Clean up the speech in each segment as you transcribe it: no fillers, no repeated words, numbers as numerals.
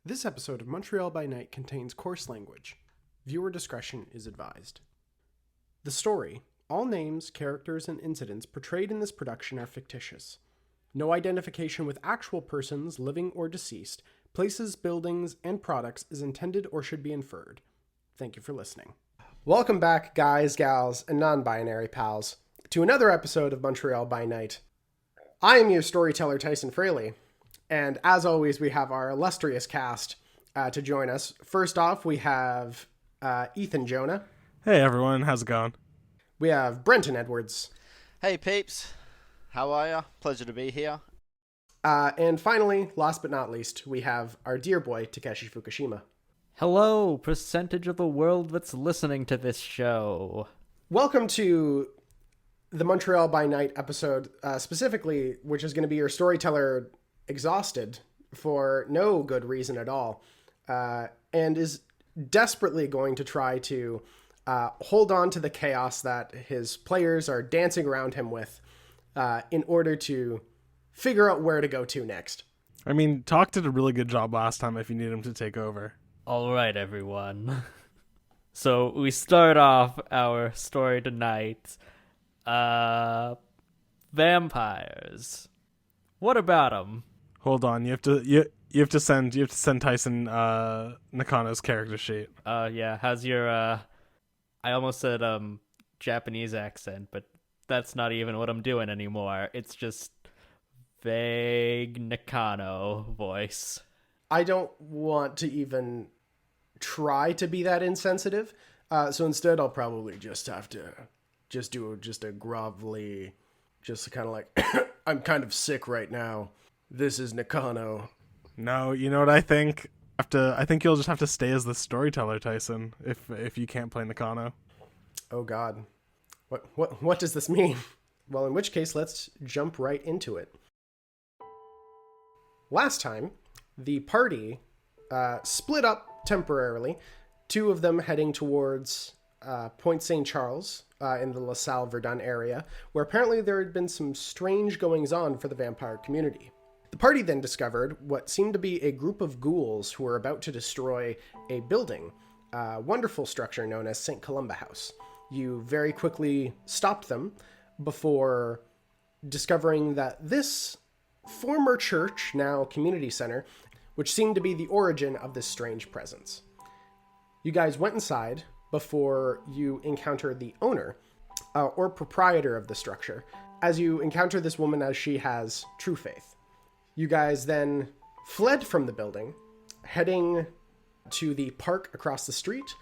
This episode of Montreal by Night contains coarse language. Viewer discretion is advised. The story, all names, characters, and incidents portrayed in this production are fictitious. No identification with actual persons, living or deceased, places, buildings, and products is intended or should be inferred. Thank you for listening. Welcome back, guys, gals, and non-binary pals, to another episode of Montreal by Night. I am your storyteller, Tyson Fraleigh. And as always, we have our illustrious cast to join us. First off, we have Ethan Jonah. Hey everyone, how's it going? We have Brenten Edwards. Hey peeps, how are ya? Pleasure to be here. And finally, last but not least, we have our dear boy, Takeshi Fukushima. Hello, percentage of the world that's listening to this show. Welcome to the Montreal by Night episode, specifically, which is going to be your storyteller exhausted for no good reason at all, and is desperately going to try to hold on to the chaos that his players are dancing around him with in order to figure out where to go to next. I mean, Talk did a really good job last time if you need him to take over. All right, everyone. So we start off our story tonight. Vampires. What about them? Hold on, you have to send Tyson Nakano's character sheet. Yeah, how's your I almost said Japanese accent, but that's not even what I'm doing anymore. It's just vague Nakano voice. I don't want to even try to be that insensitive, so instead I'll probably just have to do a grovelly, just kind of like, I'm kind of sick right now. This is Nakano. No, you know what I think? I think you'll just have to stay as the storyteller, Tyson, if you can't play Nakano. Oh God. What does this mean? Well, in which case, let's jump right into it. Last time, the party split up temporarily, two of them heading towards Point St. Charles in the La Salle Verdun area, where apparently there had been some strange goings-on for the vampire community. The party then discovered what seemed to be a group of ghouls who were about to destroy a building, a wonderful structure known as St. Columba House. You very quickly stopped them before discovering that this former church, now community center, which seemed to be the origin of this strange presence. You guys went inside before you encountered the owner, or proprietor of the structure, as you encounter this woman as she has true faith. You guys then fled from the building, heading to the park across the street,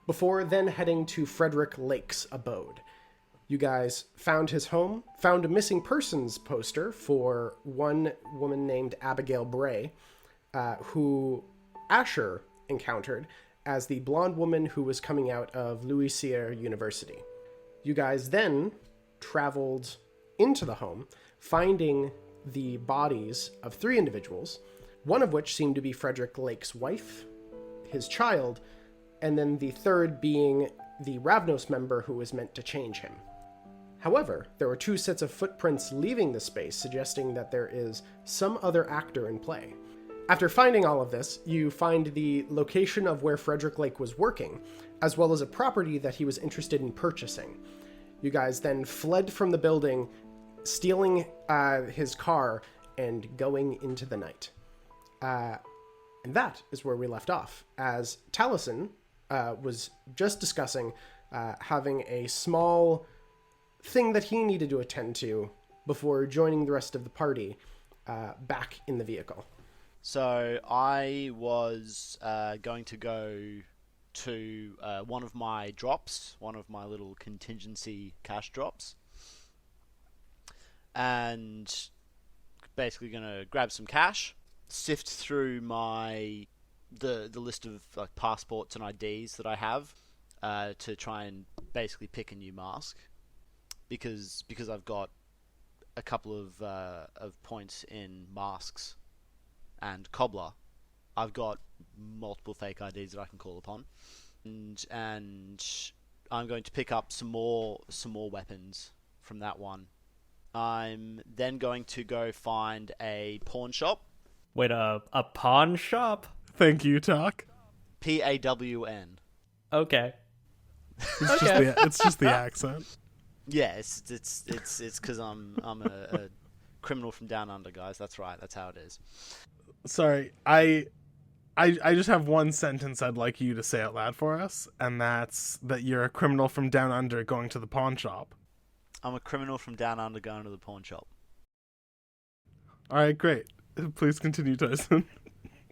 before then heading to Frederick Lake's abode. You guys found his home, found a missing persons poster for one woman named Abigail Bray, who Asher encountered as the blonde woman who was coming out of Louis Cyr University. You guys then traveled into the home, finding the bodies of three individuals, one of which seemed to be Frederick Lake's wife, his child, and then the third being the Ravnos member who was meant to change him. However, there were two sets of footprints leaving the space, suggesting that there is some other actor in play. After finding all of this, you find the location of where Frederick Lake was working, as well as a property that he was interested in purchasing. You guys then fled from the building, stealing his car and going into the night. And that is where we left off, as Talisen was just discussing having a small thing that he needed to attend to before joining the rest of the party back in the vehicle. So I was going to go to one of my drops, one of my little contingency cash drops, and basically gonna grab some cash, sift through the list of like passports and IDs that I have to try and basically pick a new mask, because I've got a couple of points in masks and cobbler. I've got multiple fake IDs that I can call upon, and I'm going to pick up some more weapons from that one. I'm then going to go find a pawn shop. Wait, a pawn shop? Thank you, Talk. Pawn. Okay. It's just the accent. Yeah, it's because I'm a criminal from down under, guys. That's right. That's how it is. Sorry, I just have one sentence I'd like you to say out loud for us, and that's that you're a criminal from down under going to the pawn shop. I'm a criminal from down under going to the pawn shop. All right, great. Please continue, Tyson.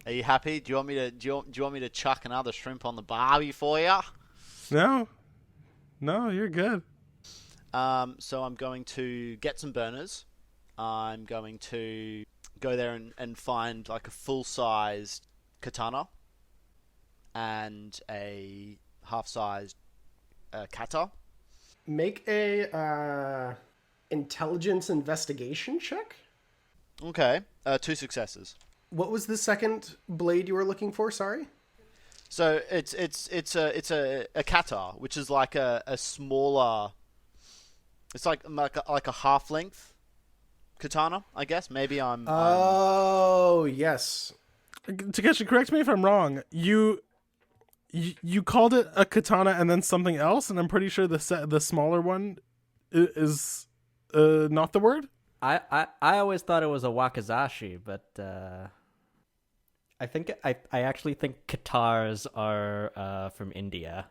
Are you happy? Do you want me to do you want me to chuck another shrimp on the barbie for you? No, you're good. So I'm going to get some burners. I'm going to go there and find like a full-sized katana and a half-sized kata. Make a intelligence investigation check. Okay, 2 successes. What was the second blade you were looking for? Sorry. So it's a kata, which is like a smaller. It's like a half length katana, I guess. Maybe I'm. Oh yes. Takeshi, correct me if I'm wrong. You called it a katana and then something else, and I'm pretty sure the smaller one is not the word. I always thought it was a wakizashi, but I actually think katars are from India.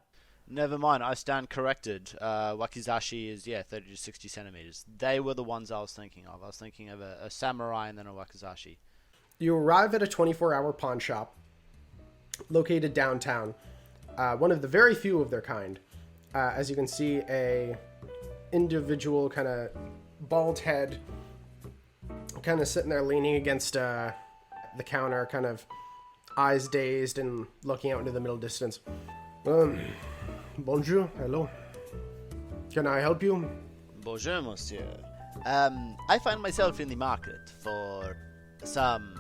Never mind, I stand corrected. Wakizashi is 30 to 60 centimeters. They were the ones I was thinking of. I was thinking of a samurai and then a wakizashi. You arrive at a 24-hour pawn shop located downtown. One of the very few of their kind. As you can see, a individual kind of bald head, kind of sitting there leaning against the counter, kind of eyes dazed and looking out into the middle distance. Bonjour, hello. Can I help you? Bonjour, monsieur. I find myself in the market for some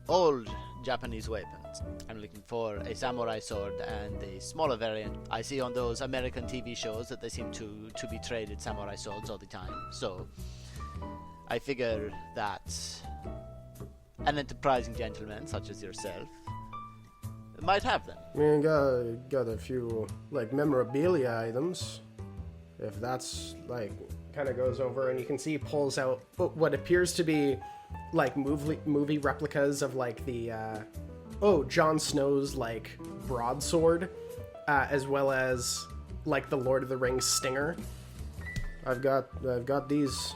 old Japanese weapons. I'm looking for a samurai sword and a smaller variant. I see on those American TV shows that they seem to be traded samurai swords all the time. So I figure that an enterprising gentleman such as yourself might have them. I mean, got a few like memorabilia items. If that's like kind of goes over, and you can see he pulls out what appears to be like movie replicas of like the Jon Snow's like broadsword, as well as like the Lord of the Rings stinger. I've got these.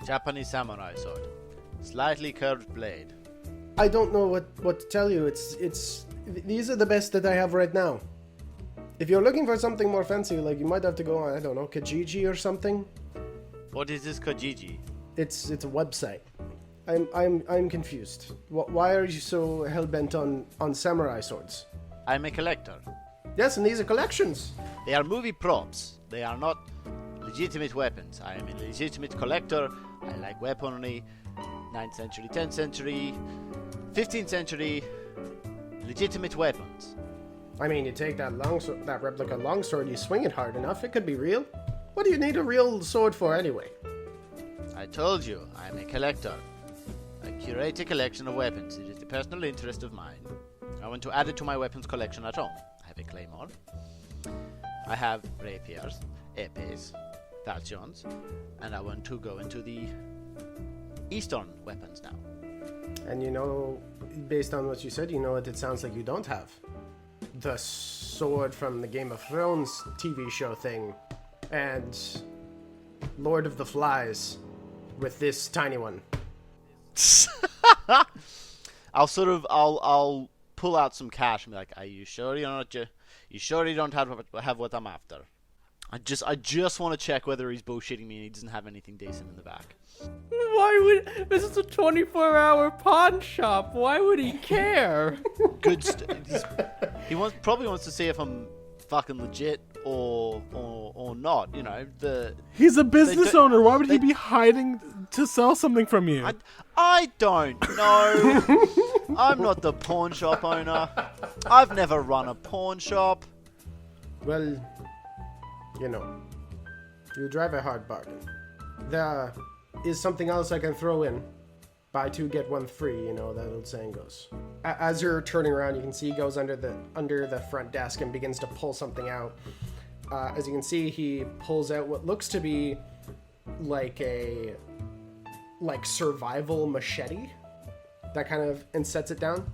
Japanese samurai sword, slightly curved blade. I don't know what to tell you. It's these are the best that I have right now. If you're looking for something more fancy, like you might have to go on, I don't know, Kijiji or something. What is this Kijiji? It's a website. I'm confused. Why are you so hell bent on samurai swords? I'm a collector. Yes, and these are collections. They are movie props. They are not legitimate weapons. I am a legitimate collector. I like weaponry. 9th century, 10th century, 15th century, legitimate weapons. I mean, you take that replica longsword, you swing it hard enough, it could be real. What do you need a real sword for anyway? I told you, I am a collector. I curate a collection of weapons. It is a personal interest of mine. I want to add it to my weapons collection at home. I have a claymore. I have rapiers, epes, falchions, and I want to go into the Eastern weapons now. And you know, based on what you said, you know what it sounds like you don't have. The sword from the Game of Thrones TV show thing, and Lord of the Flies with this tiny one. I'll pull out some cash and be like, "Are you sure you're not? You sure you don't have what I'm after?" I just want to check whether he's bullshitting me and he doesn't have anything decent in the back. Why would this is a 24-hour pawn shop? Why would he care? Good. Probably wants to see if I'm fucking legit or not. You know, he's a business owner. Why would he be hiding to sell something from you? I don't know. I'm not the pawn shop owner. I've never run a pawn shop. Well, you know, you drive a hard bargain. There is something else I can throw in. buy two get one free, you know, that old saying goes. As you're turning around, you can see he goes under the front desk and begins to pull something out. As you can see, he pulls out what looks to be like a survival machete that kind of, and sets it down.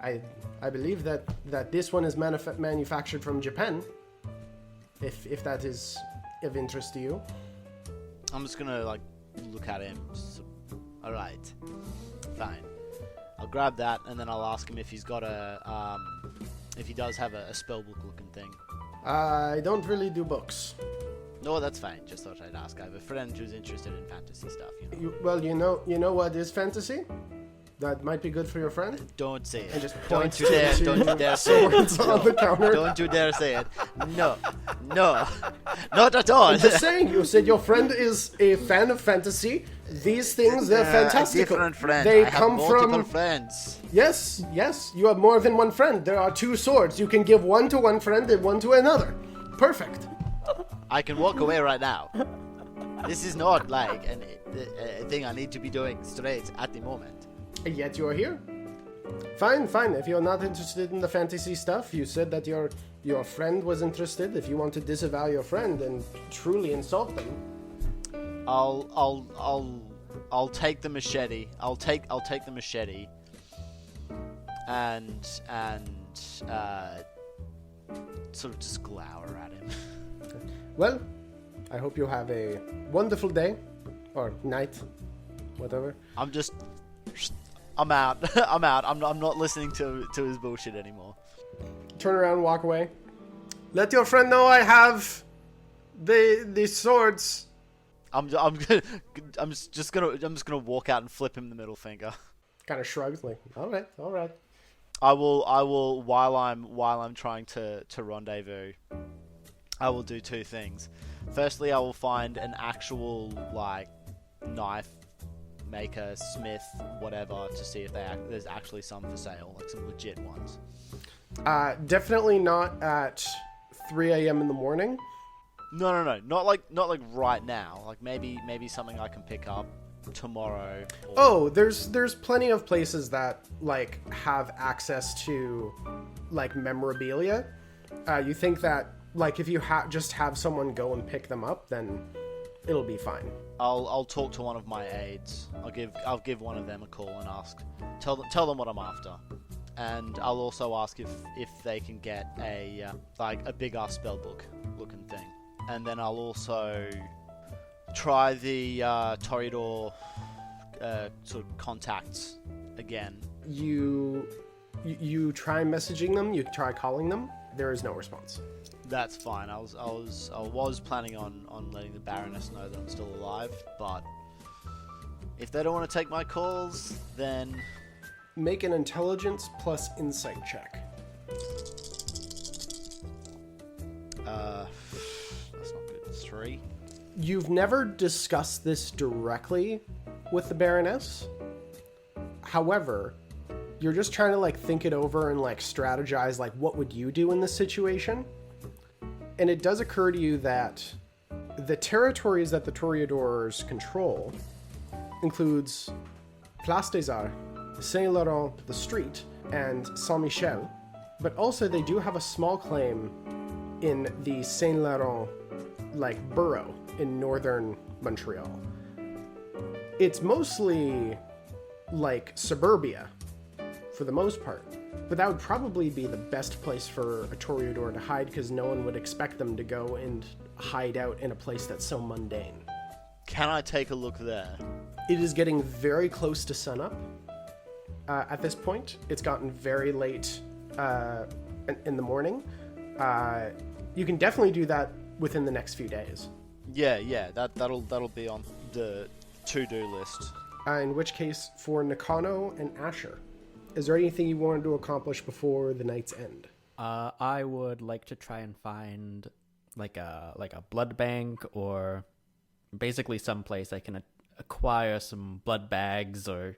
I believe that this one is manufactured from Japan, if that is of interest to you. I'm just gonna like look at him. All right, fine. I'll grab that and then I'll ask him if he's got if he does have a spellbook looking thing. I don't really do books. No, that's fine. Just thought I'd ask. I have a friend who's interested in fantasy stuff. You know. You know what is fantasy? That might be good for your friend. Don't say it. And just Don't points you dare! to Don't you dare say it! swords on the counter. Don't you dare say it! No, not at all. I'm just saying, you said your friend is a fan of fantasy. These things, they're fantastical. Different friend. They I have come multiple from friends. Yes, you have more than one friend. There are two swords. You can give one to one friend and one to another. Perfect. I can walk away right now. This is not like a thing I need to be doing straight at the moment. And yet you are here. Fine. If you're not interested in the fantasy stuff, you said that your friend was interested. If you want to disavow your friend and truly insult them, I'll take the machete. I'll take the machete. And sort of just glower at him. well, I hope you have a wonderful day or night, whatever. I'm out. I'm out. I'm not listening to his bullshit anymore. Turn around, walk away. Let your friend know I have the swords. I'm just gonna walk out and flip him the middle finger. Kind of shrugs, like, all right. I will while I'm trying to rendezvous, I will do two things. Firstly, I will find an actual like knife maker, smith, whatever, to see if there's actually some for sale, like some legit ones. Definitely not at 3 a.m. in the morning. No, not like right now. Like maybe something I can pick up tomorrow. Oh, there's plenty of places that like have access to like memorabilia. You think that like if you just have someone go and pick them up, then it'll be fine. I'll talk to one of my aides. I'll give one of them a call and ask. Tell them what I'm after. And I'll also ask if they can get a big ass spellbook looking thing. And then I'll also try the Toreador sort of contacts again. You try messaging them, you try calling them, there is no response. That's fine. I was planning on letting the Baroness know that I'm still alive, but if they don't want to take my calls, then make an intelligence plus insight check. That's not good. 3. You've never discussed this directly with the Baroness. However, you're just trying to like think it over and like strategize like what would you do in this situation? And it does occur to you that the territories that the Toreadors control includes Place des Arts, Saint Laurent, the street, and Saint Michel, but also they do have a small claim in the Saint Laurent like borough in northern Montreal. It's mostly like suburbia for the most part, but that would probably be the best place for a Toreador to hide because no one would expect them to go and hide out in a place that's so mundane. Can I take a look there? It is getting very close to sunup. At this point, it's gotten very late in the morning. You can definitely do that within the next few days. Yeah, that'll be on the to-do list. In which case, for Nakano and Asher, is there anything you wanted to accomplish before the night's end? I would like to try and find like a blood bank or basically some place I can acquire some blood bags or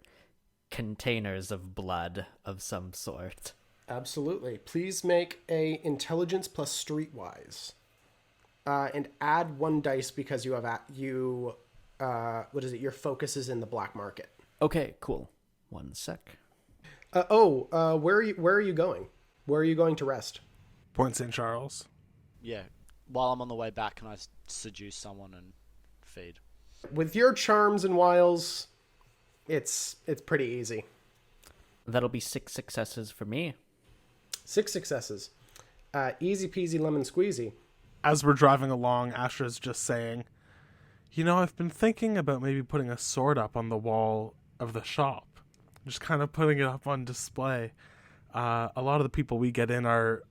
containers of blood of some sort. Absolutely. Please make a intelligence plus streetwise, and add 1 dice because you have your focus is in the black market. Okay, cool. 1 sec. Where are you going? Where are you going to rest? Point St. Charles. Yeah. While I'm on the way back, can I seduce someone and feed? With your charms and wiles, it's pretty easy. That'll be 6 successes for me. 6 successes. Easy peasy lemon squeezy. As we're driving along, Astra's just saying, I've been thinking about maybe putting a sword up on the wall of the shop. Just kind of putting it up on display. A lot of the people we get in are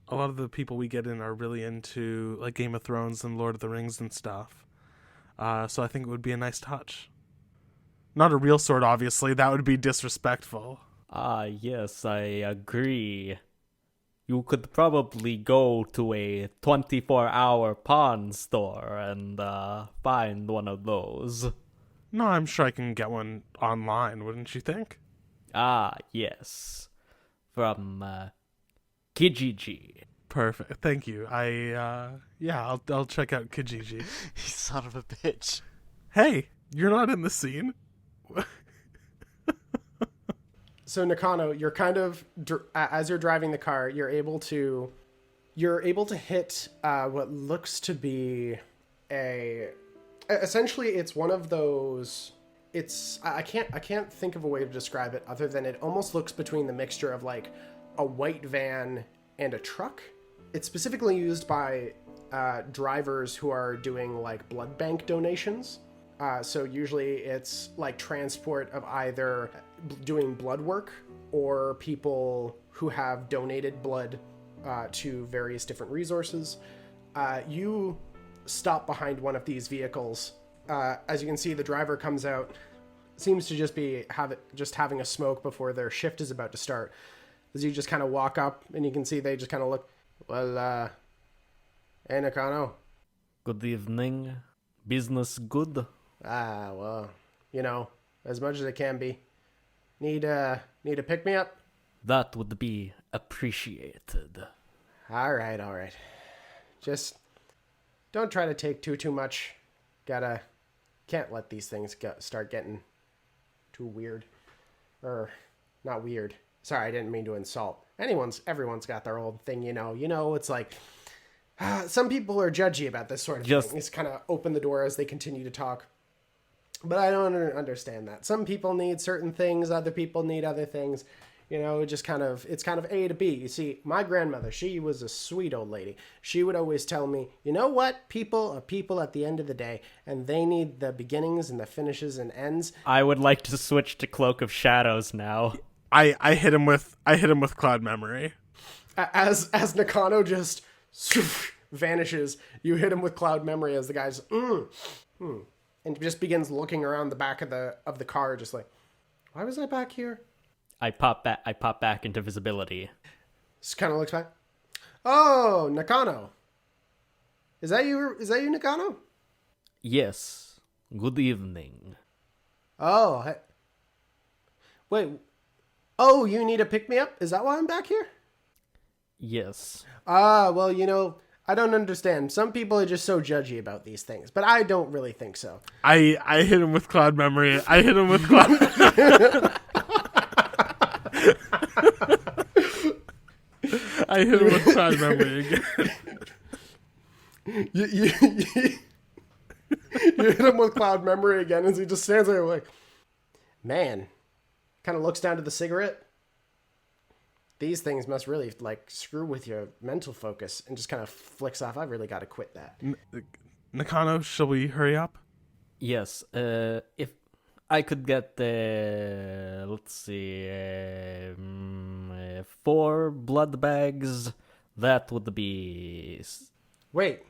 really into like Game of Thrones and Lord of the Rings and stuff. So I think it would be a nice touch. Not a real sword, obviously. That would be disrespectful. Yes, I agree. You could probably go to a 24-hour pawn store and find one of those. No, I'm sure I can get one online, wouldn't you think? Yes. From Kijiji. Perfect. Thank you. I'll check out Kijiji. You son of a bitch. Hey, you're not in the scene. So Nakano, you're kind of as you're driving the car, you're able to hit what looks to be essentially it's one of those. I can't think of a way to describe it other than it almost looks between the mixture of like a white van and a truck. It's specifically used by drivers who are doing like blood bank donations. So usually it's like transport of either doing blood work or people who have donated blood to various different resources. You stop behind one of these vehicles. As you can see, the driver comes out, seems to just be having a smoke before their shift is about to start. As you just kind of walk up and you can see they just kind of look, well, hey Nakano. Good evening. Business good? Well, as much as it can be. Need a pick-me-up? That would be appreciated. All right. Just don't try to take too much. Can't let these things start getting too weird. Or, not weird. Sorry, I didn't mean to insult. Everyone's got their own thing, it's like, some people are judgy about this sort of thing. It's kind of open the door as they continue to talk. But I don't understand that. Some people need certain things, other people need other things. It's kind of A to B. You see, my grandmother, she was a sweet old lady. She would always tell me, you know what? People are people at the end of the day, and they need the beginnings and the finishes and ends. I would like to switch to Cloak of Shadows now. I hit him with Cloud Memory. As Nakano just vanishes, you hit him with Cloud Memory as the guy's and just begins looking around the back of the car, just like, why was I back here? I pop back into visibility. Just kind of looks back. Oh, Nakano. Is that you, Nakano? Yes. Good evening. Oh, hey. Wait. Oh, you need a pick-me-up? Is that why I'm back here? Yes. Well, I don't understand. Some people are just so judgy about these things, but I don't really think so. I hit him with Cloud Memory. I hit him with Cloud Memory again. You hit him with Cloud Memory again as he just stands there like, man, kind of looks down to the cigarette. These things must really screw with your mental focus, and just kind of flicks off. I've really got to quit that. Nakano, shall we hurry up? Yes. If I could get let's see, 4 blood bags, that would be. Wait,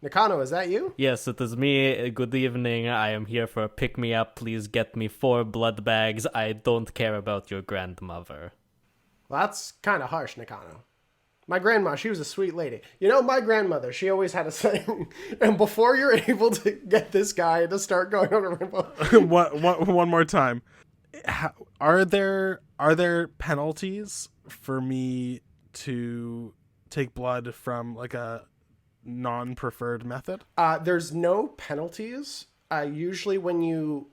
Nakano, is that you? Yes, it is me. Good evening. I am here for a pick-me-up. Please get me 4 blood bags. I don't care about your grandmother. Well, that's kind of harsh, Nakano. My grandma, she was a sweet lady. My grandmother, she always had a saying, and before you're able to get this guy to start going on a rainbow... One more time. Are there penalties for me to take blood from a non-preferred method? There's no penalties. Usually when you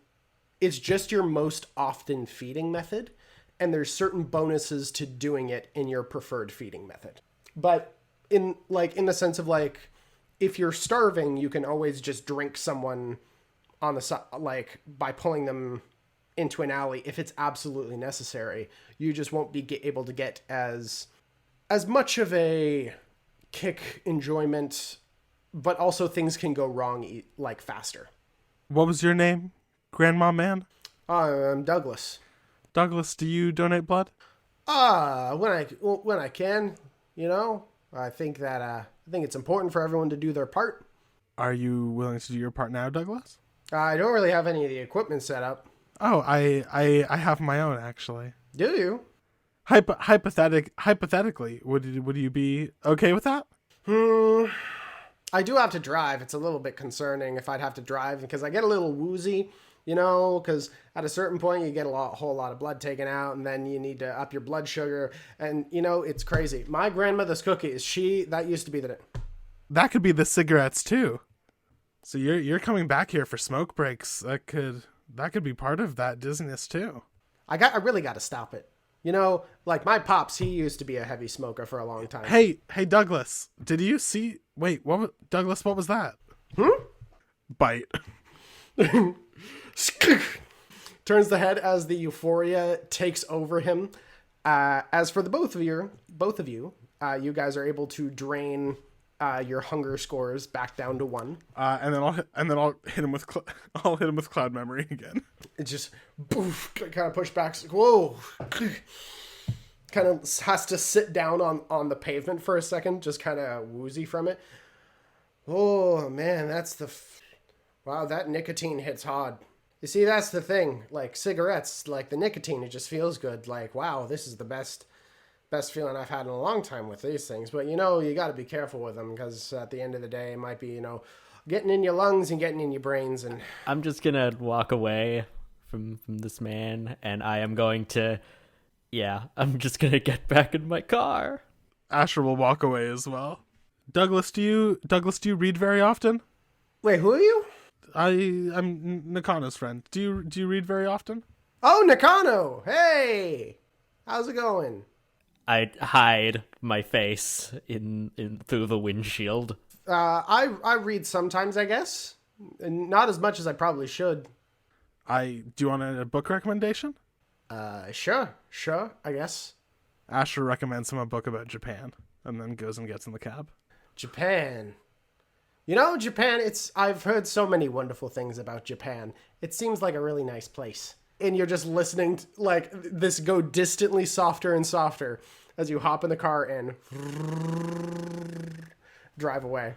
it's just your most often feeding method, and there's certain bonuses to doing it in your preferred feeding method. But in the sense of like, if you're starving, you can always just drink someone on the side, like by pulling them into an alley if it's absolutely necessary. You just won't be able to get as much of a kick enjoyment, but also things can go wrong like faster. What was your name, Grandma Man? I'm Douglas. Douglas, do you donate blood? When I can, I think it's important for everyone to do their part. Are you willing to do your part now, Douglas? I don't really have any of the equipment set up. Oh, I have my own, actually. Do you? Hypothetically, would you be okay with that? I do have to drive. It's a little bit concerning if I'd have to drive because I get a little woozy, because at a certain point you get a whole lot of blood taken out and then you need to up your blood sugar. And, it's crazy. My grandmother's cookies, that used to be That could be the cigarettes, too. So you're coming back here for smoke breaks. That could be part of that dizziness, too. I really got to stop it. Like my pops, he used to be a heavy smoker for a long time. Hey, Douglas, did you see... Wait, Douglas, what was that? Bite. Turns the head as the euphoria takes over him. As for the both of you, you guys are able to drain your hunger scores back down to 1. And then I'll hit him with I'll hit him with cloud memory again. It just boof, kind of push back. Whoa. Kind of has to sit down on the pavement for a second, just kind of woozy from it. Oh man, wow, that nicotine hits hard. You see, that's the thing. Like cigarettes, like the nicotine, it just feels good. Like, wow, this is the best feeling I've had in a long time with these things. But you got to be careful with them because at the end of the day, it might be, getting in your lungs and getting in your brains. And I'm just gonna walk away from this man, and I am going to, I'm just gonna get back in my car. Asher will walk away as well. Douglas, do you read very often? Wait, who are you? I'm Nakano's friend. Do you read very often? Oh, Nakano! Hey, how's it going? I hide my face in through the windshield. I read sometimes, I guess. Not as much as I probably should. Do you want a book recommendation? Sure, I guess. Asher recommends him a book about Japan, and then goes and gets in the cab. Japan. Japan, I've heard so many wonderful things about Japan. It seems like a really nice place. And you're just listening to, like, this go distantly softer and softer as you hop in the car and drive away.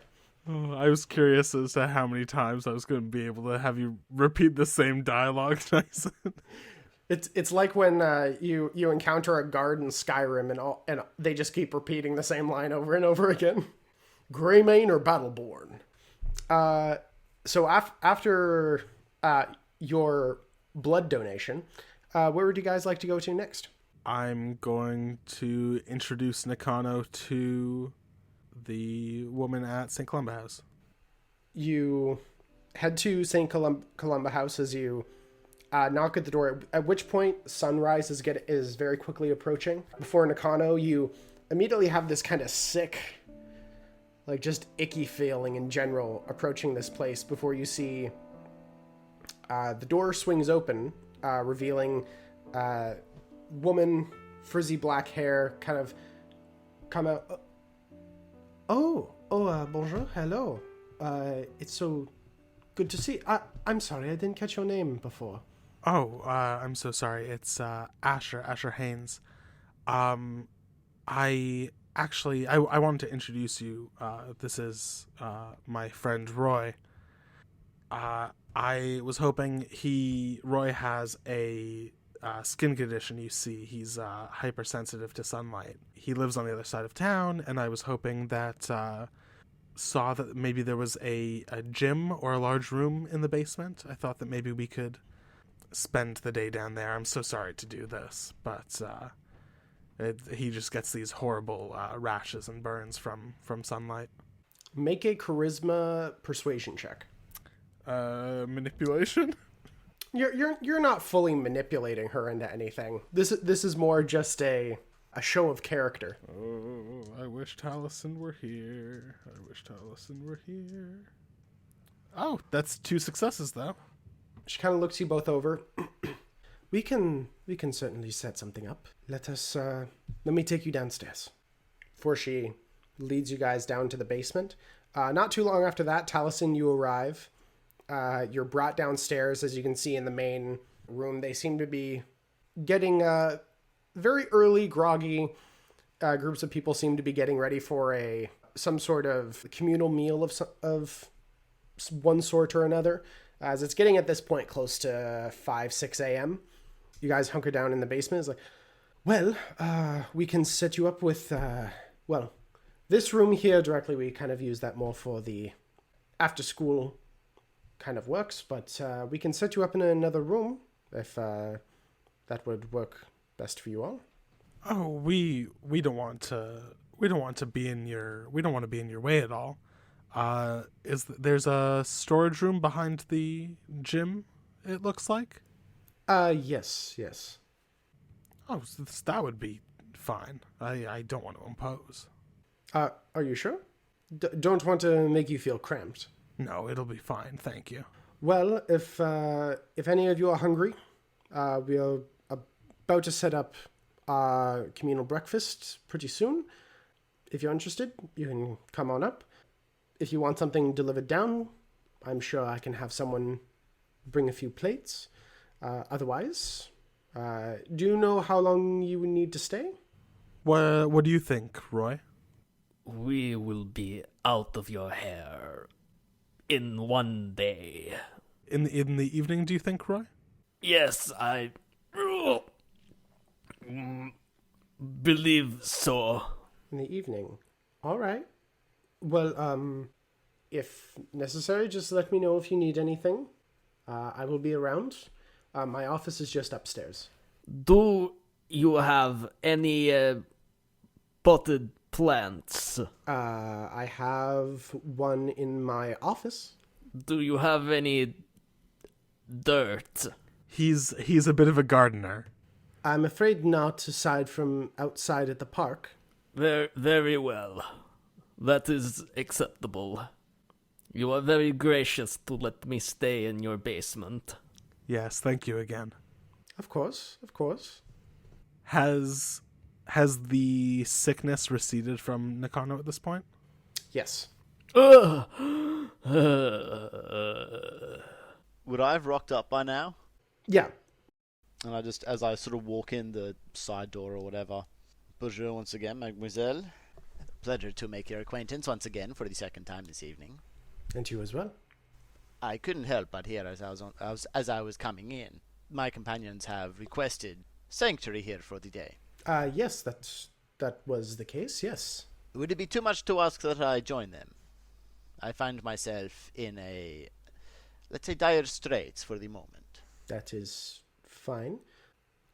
Oh, I was curious as to how many times I was going to be able to have you repeat the same dialogue, Tyson. It's like when you encounter a guard in Skyrim and they just keep repeating the same line over and over again. Greymane or Battleborn. So after your blood donation, where would you guys like to go to next? I'm going to introduce Nakano to the woman at St. Columba House. You head to St. Columba House as you knock at the door, at which point sunrise is very quickly approaching. Before Nakano, you immediately have this kind of sick, like just icky feeling in general approaching this place before you see the door swings open, revealing woman, frizzy black hair, kind of come out. Bonjour, hello. It's so good to see. I'm sorry, I didn't catch your name before. Oh, I'm so sorry. It's Asher Haynes. I wanted to introduce you. This is my friend Roy. I was hoping Roy has a skin condition. You see, he's hypersensitive to sunlight. He lives on the other side of town, and I was hoping that saw that maybe there was a gym or a large room in the basement. I thought that maybe we could spend the day down there. I'm so sorry to do this, but he just gets these horrible rashes and burns from sunlight. Make a charisma persuasion check. Manipulation? You're not fully manipulating her into anything. This is more just a show of character. Oh, I wish Talisen were here. I wish Talisen were here. Oh, that's 2 successes, though. She kind of looks you both over. We can certainly set something up. Let me take you downstairs. Before she leads you guys down to the basement. Not too long after that, Talisen, you arrive. You're brought downstairs, as you can see in the main room. They seem to be getting very early, groggy. Groups of people seem to be getting ready for some sort of communal meal of one sort or another. As it's getting at this point close to 5, 6 a.m. You guys hunker down in the basement. It's like, well, we can set you up with, this room here directly. We kind of use that more for the after school kind of works, but we can set you up in another room if that would work best for you all. Oh, we don't want to be in your way at all. There's a storage room behind the gym, it looks like? Yes. Oh, so that would be fine. I don't want to impose. Are you sure? Don't want to make you feel cramped. No, it'll be fine, thank you. Well, if any of you are hungry, we are about to set up our communal breakfast pretty soon. If you're interested, you can come on up. If you want something delivered down, I'm sure I can have someone bring a few plates. Otherwise, do you know how long you would need to stay? What do you think, Roy? We will be out of your hair in 1 day. In the evening, do you think, Roy? Yes, I believe so. In the evening. All right. Well, if necessary, just let me know if you need anything. I will be around. My office is just upstairs. Do you have any potted plants? I have one in my office. Do you have any dirt? He's a bit of a gardener. I'm afraid not, aside from outside at the park. Very well. That is acceptable. You are very gracious to let me stay in your basement. Yes, thank you again. Of course. Has the sickness receded from Nakano at this point? Yes. Would I have rocked up by now? Yeah. And as I sort of walk in the side door or whatever, bonjour once again, mademoiselle. Pleasure to make your acquaintance once again for the second time this evening. And you as well. I couldn't help but hear as I was coming in. My companions have requested sanctuary here for the day. Yes, that was the case, yes. Would it be too much to ask that I join them? I find myself in let's say, dire straits for the moment. That is fine.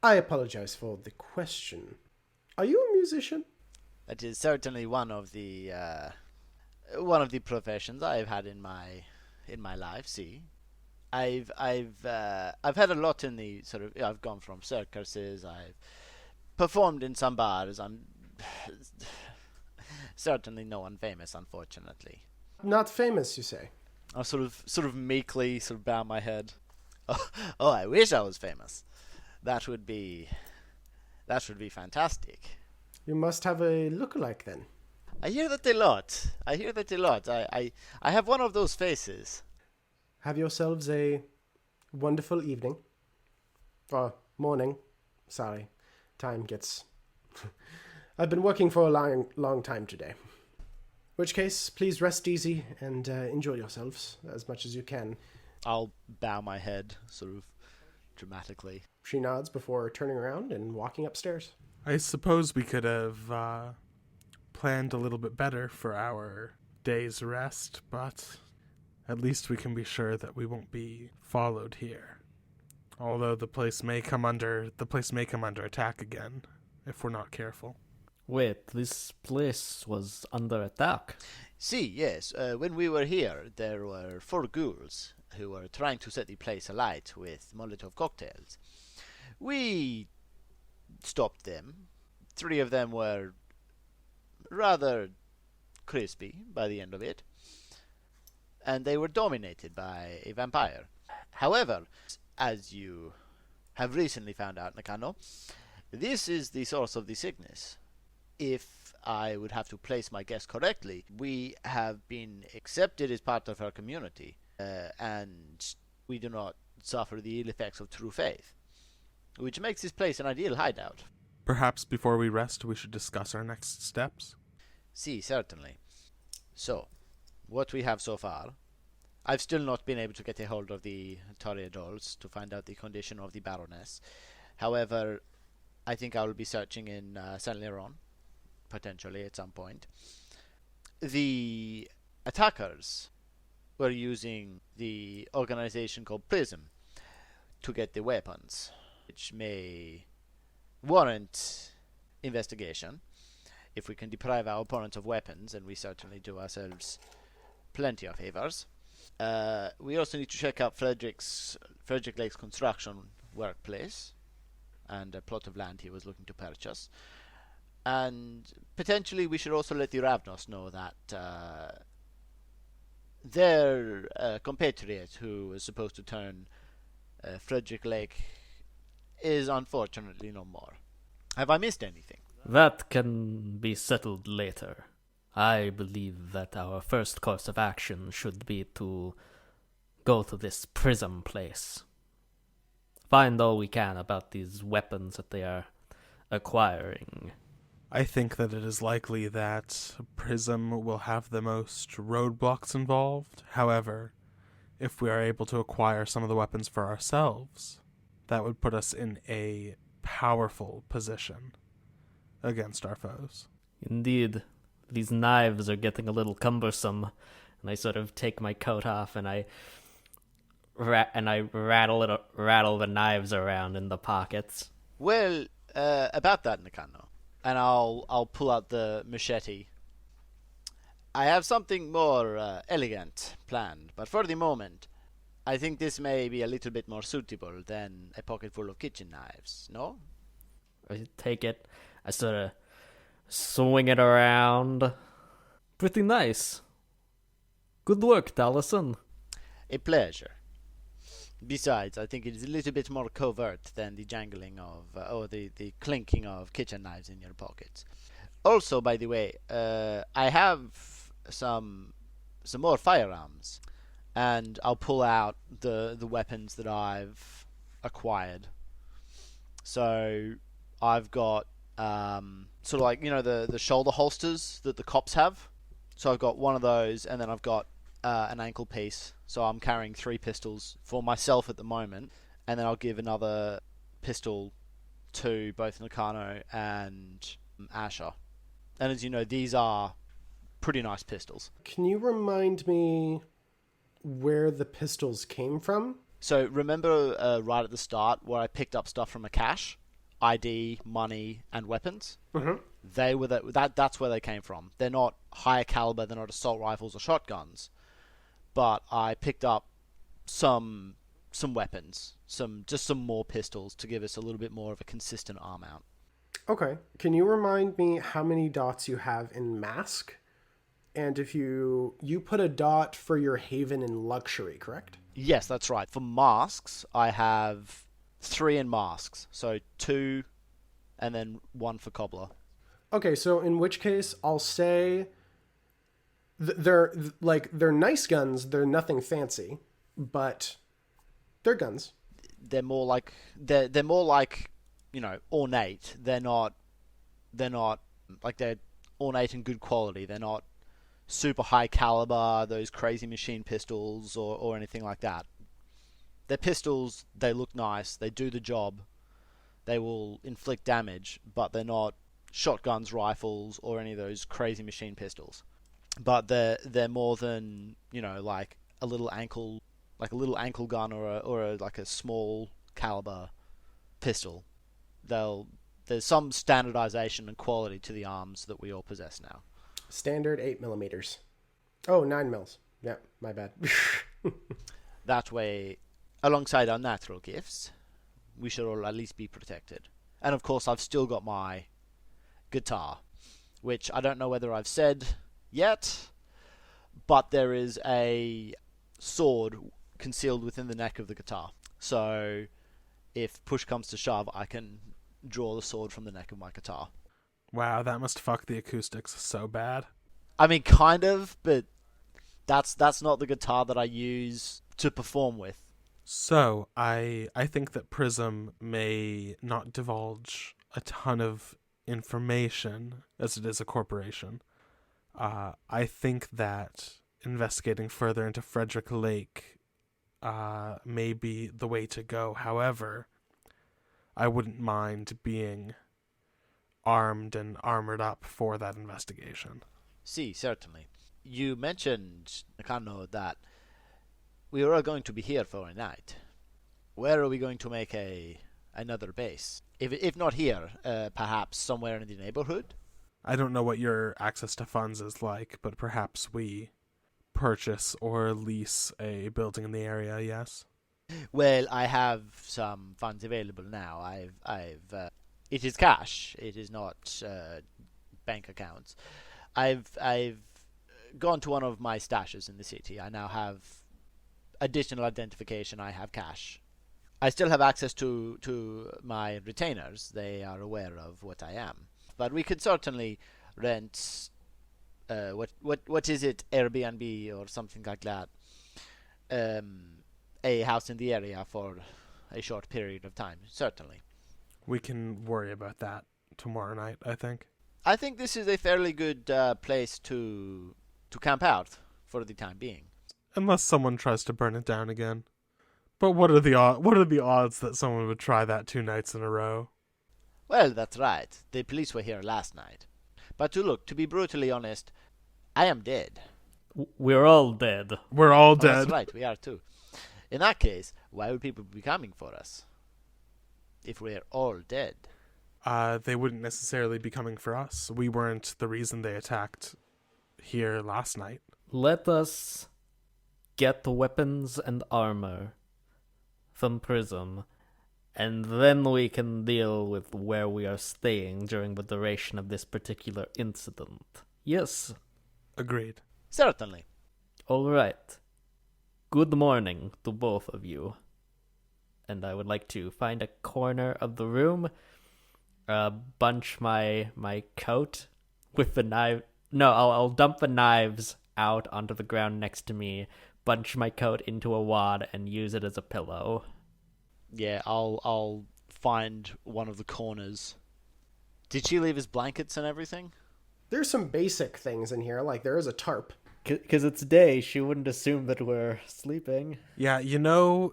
I apologize for the question. Are you a musician? That is certainly one of the professions I've had in my life. See, I've had a lot in the sort of. I've gone from circuses. I've performed in some bars. I'm certainly no one famous, unfortunately. Not famous, you say? I sort of meekly bow my head. Oh, I wish I was famous. That would be fantastic. You must have a lookalike then. I hear that a lot. I have one of those faces. Have yourselves a wonderful evening. Or morning. Sorry. Time gets... I've been working for a long time today. Which case, please rest easy and enjoy yourselves as much as you can. I'll bow my head, sort of dramatically. She nods before turning around and walking upstairs. I suppose we could have planned a little bit better for our day's rest, but at least we can be sure that we won't be followed here. Although the place may come under attack again if we're not careful. Wait, this place was under attack? See, yes. When we were here, there were 4 ghouls who were trying to set the place alight with Molotov cocktails. We stopped them. 3 of them were rather crispy by the end of it, and they were dominated by a vampire. However, as you have recently found out, Nakano, this is the source of the sickness. If I would have to place my guess correctly, we have been accepted as part of our community, and we do not suffer the ill effects of true faith, which makes this place an ideal hideout. Perhaps before we rest, we should discuss our next steps. Si, certainly. So, what we have so far, I've still not been able to get a hold of the Toreadors to find out the condition of the Baroness. However, I think I will be searching in Saint Leron, potentially at some point. The attackers were using the organization called Prism to get the weapons, which may warrant investigation. If we can deprive our opponents of weapons, and we certainly do ourselves plenty of favors. We also need to check out Frederick Lake's construction workplace and a plot of land he was looking to purchase. And potentially we should also let the Ravnos know that their compatriot who was supposed to turn Frederick Lake is unfortunately no more. Have I missed anything? That can be settled later. I believe that our first course of action should be to go to this Prism place. Find all we can about these weapons that they are acquiring. I think that it is likely that Prism will have the most roadblocks involved. However, if we are able to acquire some of the weapons for ourselves, that would put us in a powerful position against our foes. Indeed, these knives are getting a little cumbersome, and I sort of take my coat off and I rattle the knives around in the pockets. Well, about that, Nakano, and I'll pull out the machete. I have something more elegant planned, but for the moment, I think this may be a little bit more suitable than a pocket full of kitchen knives, no? I take it, I sort of swing it around. Pretty nice. Good work, Talisen. A pleasure. Besides, I think it is a little bit more covert than the jangling of, or the clinking of kitchen knives in your pockets. Also, by the way, I have some more firearms, and I'll pull out the weapons that I've acquired. So I've got sort of like, you know, the shoulder holsters that the cops have. So I've got one of those, and then I've got an ankle piece. So I'm carrying 3 pistols for myself at the moment, and then I'll give another pistol to both Nakano and Asher. And as you know, these are pretty nice pistols. Can you remind me where the pistols came from? So remember right at the start where I picked up stuff from a cache? ID, money, and weapons? Mm-hmm. They were that's where they came from. They're not higher caliber, they're not assault rifles or shotguns. But I picked up some weapons, some more pistols to give us a little bit more of a consistent arm out. Okay. Can you remind me how many dots you have in Mask? And if you put a dot for your Haven in Luxury, correct? Yes, that's right. For masks, I have 3 in masks. So 2 and then 1 for cobbler. Okay, so in which case I'll say they're nice guns, they're nothing fancy, but they're guns. They're more like they're more like, you know, ornate. They're not like, they're ornate and good quality. They're not super high caliber, those crazy machine pistols or anything like that. They're pistols, they look nice, they do the job, they will inflict damage, but they're not shotguns, rifles, or any of those crazy machine pistols. But they're more than, you know, like a little ankle gun or like a small caliber pistol. There's some standardization and quality to the arms that we all possess now. Standard 8 millimeters. Oh, 9 mils. Yeah, my bad. That way, alongside our natural gifts, we should all at least be protected. And of course, I've still got my guitar, which I don't know whether I've said yet, but there is a sword concealed within the neck of the guitar. So if push comes to shove, I can draw the sword from the neck of my guitar. Wow, that must fuck the acoustics so bad. I mean, kind of, but that's not the guitar that I use to perform with. So, I think that Prism may not divulge a ton of information, as it is a corporation. I think that investigating further into Frederick Lake may be the way to go. However, I wouldn't mind being armed and armored up for that investigation. See, certainly. You mentioned, Nakano, that we are all going to be here for a night. Where are we going to make another base? If not here, perhaps somewhere in the neighborhood? I don't know what your access to funds is like, but perhaps we purchase or lease a building in the area, yes? Well, I have some funds available now. It is cash. It is not bank accounts. I've gone to one of my stashes in the city. I now have additional identification. I have cash. I still have access to my retainers. They are aware of what I am. But we could certainly rent what is it, Airbnb or something like that, a house in the area for a short period of time. Certainly. We can worry about that tomorrow night, I think. I think this is a fairly good place to camp out for the time being. Unless someone tries to burn it down again. But what are the odds that someone would try that 2 nights in a row? Well, that's right. The police were here last night. But to be brutally honest, I am dead. We're all dead. We're all Oh, dead. that's right, we are too. In that case, why would people be coming for us? If we're all dead. They wouldn't necessarily be coming for us. We weren't the reason they attacked here last night. Let us get the weapons and armor from Prism, and then we can deal with where we are staying during the duration of this particular incident. Yes. Agreed. Certainly. All right. Good morning to both of you. And I would like to find a corner of the room, bunch my coat with the knife. No, I'll dump the knives out onto the ground next to me, bunch my coat into a wad, and use it as a pillow. Yeah, I'll find one of the corners. Did she leave his blankets and everything? There's some basic things in here, like there is a tarp. Because it's day, she wouldn't assume that we're sleeping. Yeah, you know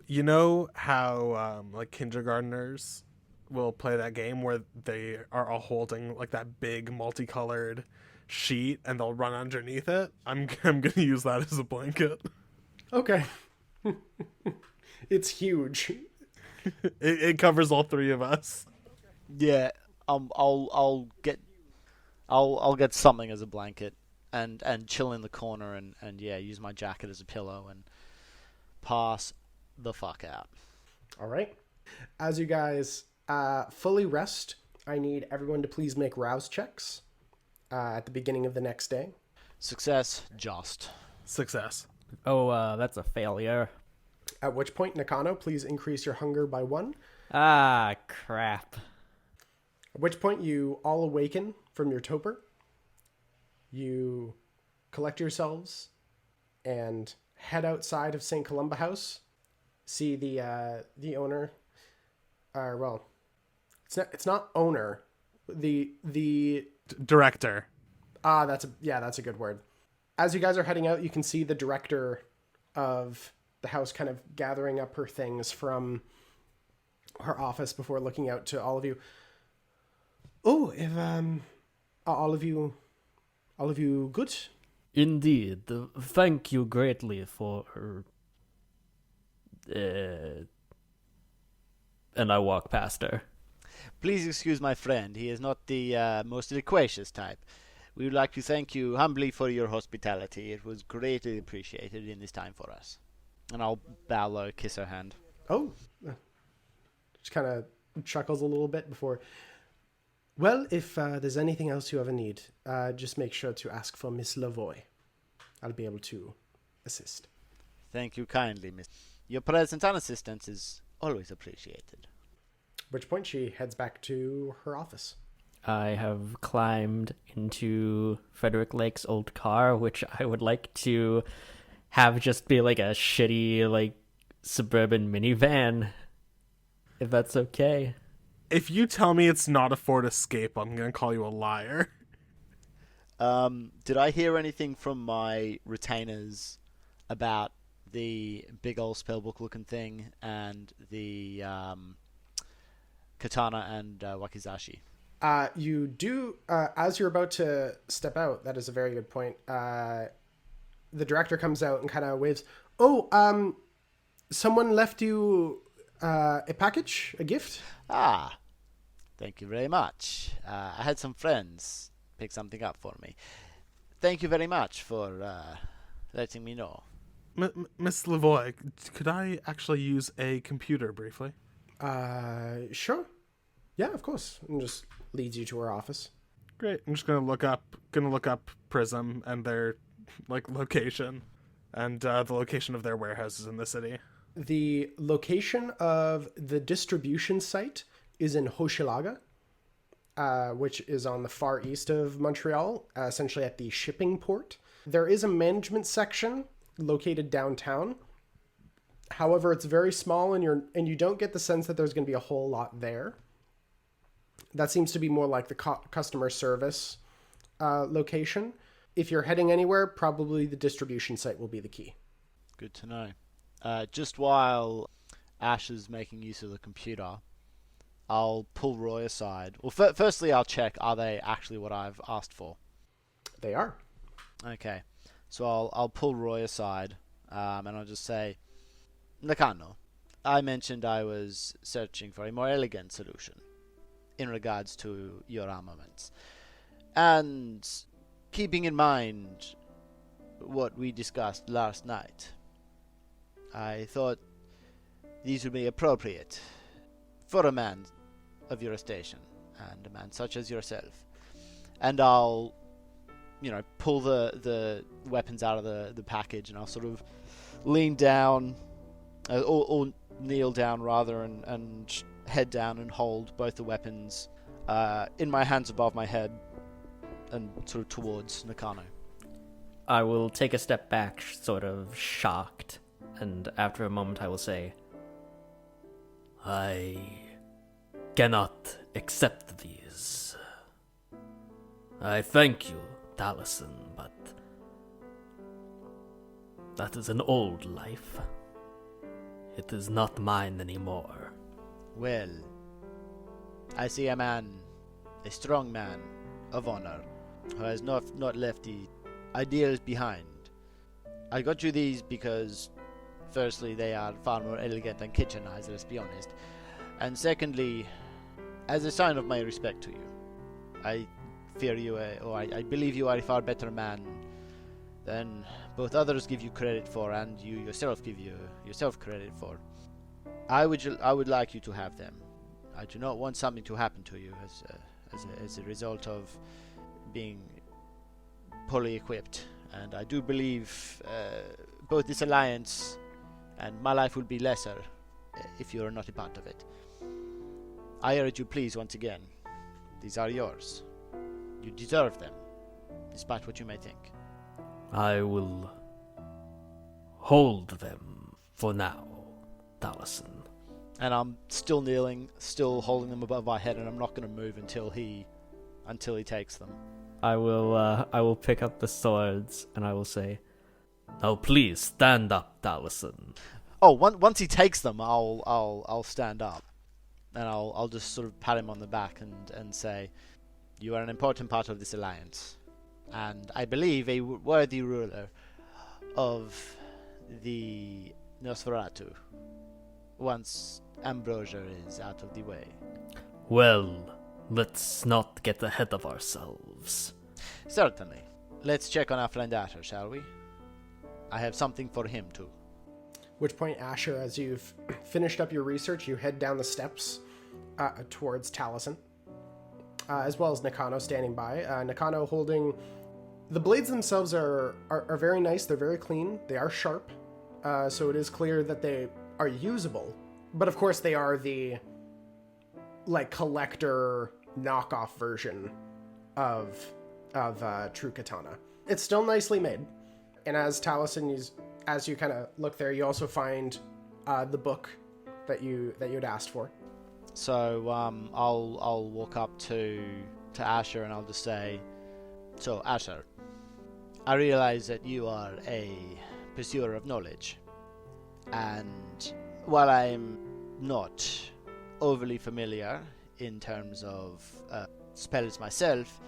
how like kindergartners will play that game where they are all holding like that big multicolored sheet and they'll run underneath it? I'm gonna use that as a blanket. Okay. It's huge. It covers all 3 of us. Yeah. I'll get something as a blanket and chill in the corner and yeah, use my jacket as a pillow and pass the fuck out. All right. As you guys fully rest, I need everyone to please make rouse checks at the beginning of the next day. Success, just. Success. Oh, that's a failure. At which point, Nakano, please increase your hunger by 1. Ah, crap. At which point, you all awaken from your torpor. You collect yourselves and head outside of St. Columba House. See the owner. Well, it's not owner. The Director. that's a good word. As you guys are heading out, you can see the director of the house kind of gathering up her things from her office before looking out to all of you. Oh, if all of you good? Indeed. Thank you greatly for and I walk past her. Please excuse my friend. He is not the most loquacious type. We would like to thank you humbly for your hospitality. It was greatly appreciated in this time for us. And I'll bow low, kiss her hand. Oh, just kind of chuckles a little bit before. Well, if there's anything else you ever need, just make sure to ask for Miss Lavoie. I'll be able to assist. Thank you kindly, miss. Your presence and assistance is always appreciated. At which point she heads back to her office. I have climbed into Frederick Lake's old car, which I would like to have just be like a shitty, like, suburban minivan, if that's okay. If you tell me it's not a Ford Escape, I'm going to call you a liar. Did I hear anything from my retainers about the big old spellbook looking thing and the katana and wakizashi? You do, as you're about to step out, that is a very good point. The director comes out and kind of waves. Oh, someone left you a package, a gift? Ah, thank you very much. I had some friends pick something up for me. Thank you very much for letting me know. Miss Lavoie, could I actually use a computer briefly? Sure. Yeah, of course. And just leads you to her office. Great. I'm just gonna look up Prism and their location, and the location of their warehouses in the city. The location of the distribution site is in Hochelaga, which is on the far east of Montreal, essentially at the shipping port. There is a management section located downtown. However, it's very small, and you don't get the sense that there's going to be a whole lot there. That seems to be more like the customer service location. If you're heading anywhere, probably the distribution site will be the key. Good to know. Just while Ash is making use of the computer, I'll pull Roy aside. Well, firstly, I'll check, are they actually what I've asked for? They are. Okay. So I'll pull Roy aside, and I'll just say, Nakano, I mentioned I was searching for a more elegant solution in regards to your armaments. And keeping in mind what we discussed last night, I thought these would be appropriate for a man of your station and a man such as yourself. And I'll, pull the weapons out of the package, and I'll sort of lean down, or kneel down rather, and head down and hold both the weapons in my hands above my head and sort of towards Nakano. I will take a step back, sort of shocked, and after a moment I will say, I cannot accept these. I thank you, Talisen, but that is an old life. It is not mine anymore. Well, I see a strong man of honor, who has not left the ideals behind. I got you these because, firstly, they are far more elegant than kitchenized, let's be honest. And secondly, as a sign of my respect to you, I fear you, I believe you are a far better man than both others give you credit for, and you yourself give yourself credit for. I would like you to have them. I do not want something to happen to you as a result of being poorly equipped. And I do believe both this alliance and my life would be lesser if you are not a part of it. I urge you, please, once again, these are yours. You deserve them, despite what you may think. I will hold them for now, Talisen. And I'm still kneeling, still holding them above my head, and I'm not going to move until he takes them. I will pick up the swords and I will say, "Now please stand up, Talisen." Oh, once he takes them, I'll stand up, and I'll just sort of pat him on the back and say, "You are an important part of this alliance, and I believe a worthy ruler of the Nosferatu, once Ambrosia is out of the way." Well, let's not get ahead of ourselves. Certainly. Let's check on our friend Asher, shall we? I have something for him too. which point, Asher, as you've finished up your research, you head down the steps towards Talisen, as well as Nakano standing by. Nakano holding... The blades themselves are very nice. They're very clean. They are sharp, so it is clear that they are usable. But of course, they are the collector knockoff version of true katana. It's still nicely made. And as Talisen, as you kind of look there, you also find the book that you'd asked for. So I'll walk up to Asher and I'll just say, so Asher, I realize that you are a pursuer of knowledge, and while I'm not overly familiar in terms of spells myself,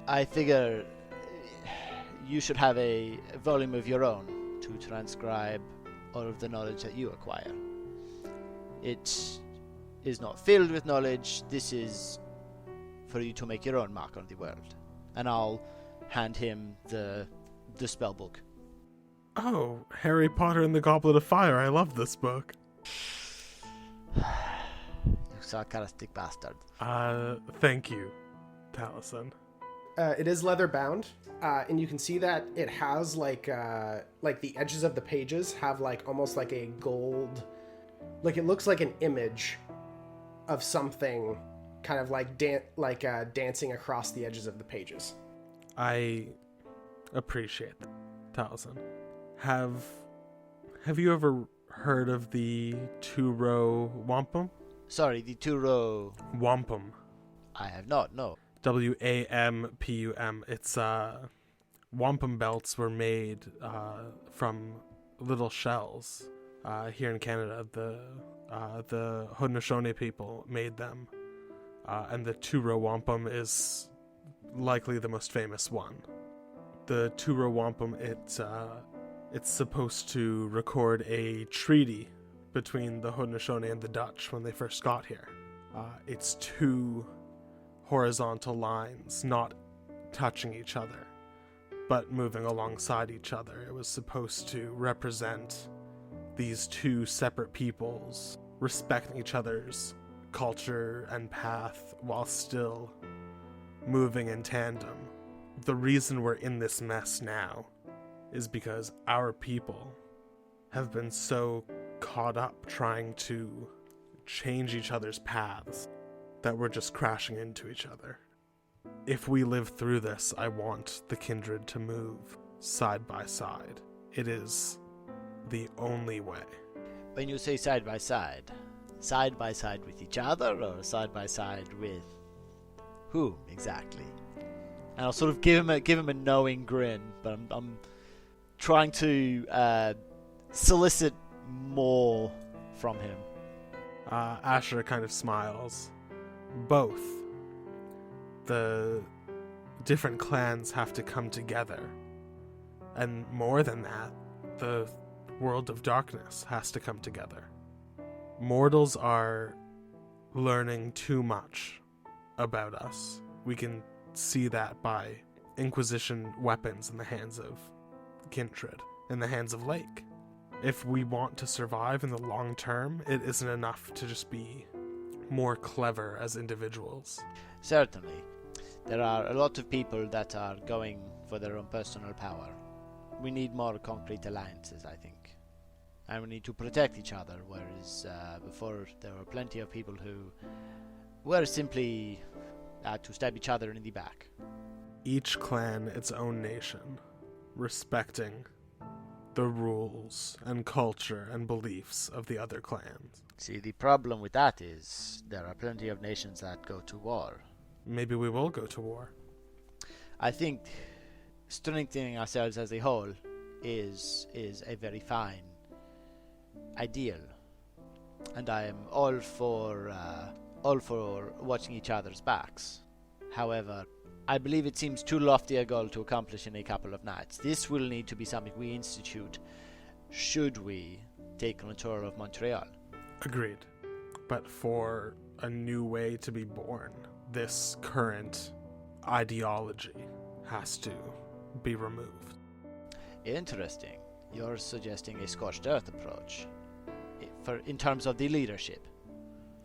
I figure you should have a volume of your own to transcribe all of the knowledge that you acquire. It is not filled with knowledge. This is for you to make your own mark on the world. And I'll hand him the spell book. Oh, Harry Potter and the Goblet of Fire. I love this book. You sarcastic bastard. Thank you, Talisen. It is leather bound, and you can see that it has the edges of the pages have almost like a gold, it looks like an image of something kind of dancing across the edges of the pages. I appreciate that, Talisen. Have you ever heard of the two-row wampum? Sorry, the two-row... Wampum. I have not, no. Wampum. It's, wampum belts were made from little shells. Here in Canada, the Haudenosaunee people made them. And the two-row wampum is likely the most famous one. The two-row wampum, it's supposed to record a treaty between the Haudenosaunee and the Dutch when they first got here. It's two horizontal lines, not touching each other, but moving alongside each other. It was supposed to represent these two separate peoples respecting each other's culture and path while still moving in tandem. The reason we're in this mess now is because our people have been so caught up trying to change each other's paths that we're just crashing into each other. If we live through this, I want the kindred to move side by side. It is the only way. When you say side by side with each other, or side by side with who exactly? And I'll sort of give him a knowing grin, but I'm trying to solicit more from him. Asher kind of smiles. Both. The different clans have to come together. And more than that, the world of darkness has to come together. Mortals are learning too much about us. We can see that by Inquisition weapons in the hands of Kindred, in the hands of Lake. If we want to survive in the long term, it isn't enough to just be more clever as individuals. Certainly. There are a lot of people that are going for their own personal power. We need more concrete alliances, I think. And we need to protect each other, whereas before there were plenty of people who were simply to stab each other in the back. Each clan its own nation, respecting the rules and culture and beliefs of the other clans. See, the problem with that is there are plenty of nations that go to war. Maybe we will go to war. I think strengthening ourselves as a whole is a very fine ideal, and I am all for watching each other's backs. However, I believe it seems too lofty a goal to accomplish in a couple of nights. This will need to be something we institute should we take control of Montreal. Agreed. But for a new way to be born, this current ideology has to be removed. Interesting. You're suggesting a scorched earth approach in terms of the leadership.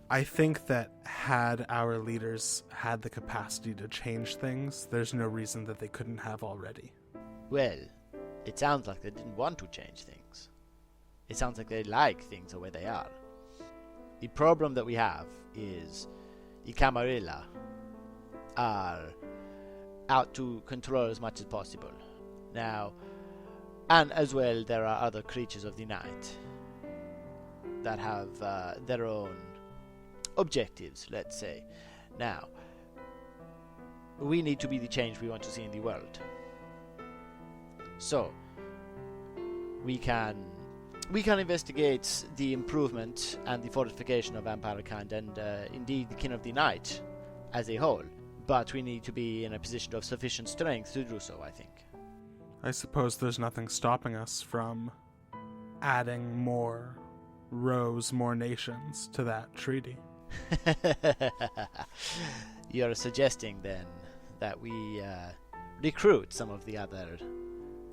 I think that had our leaders had the capacity to change things, there's no reason that they couldn't have already. Well, it sounds like they didn't want to change things. It sounds like they like things the way they are. The problem that we have is the Camarilla are out to control as much as possible. Now, and as well, there are other creatures of the night that have their own objectives, let's say. Now, we need to be the change we want to see in the world. So, we can investigate the improvement and the fortification of Vampire-kind and indeed the King of the Night as a whole. But we need to be in a position of sufficient strength to do so, I think. I suppose there's nothing stopping us from adding more rows, more nations to that treaty. You're suggesting then that we recruit some of the other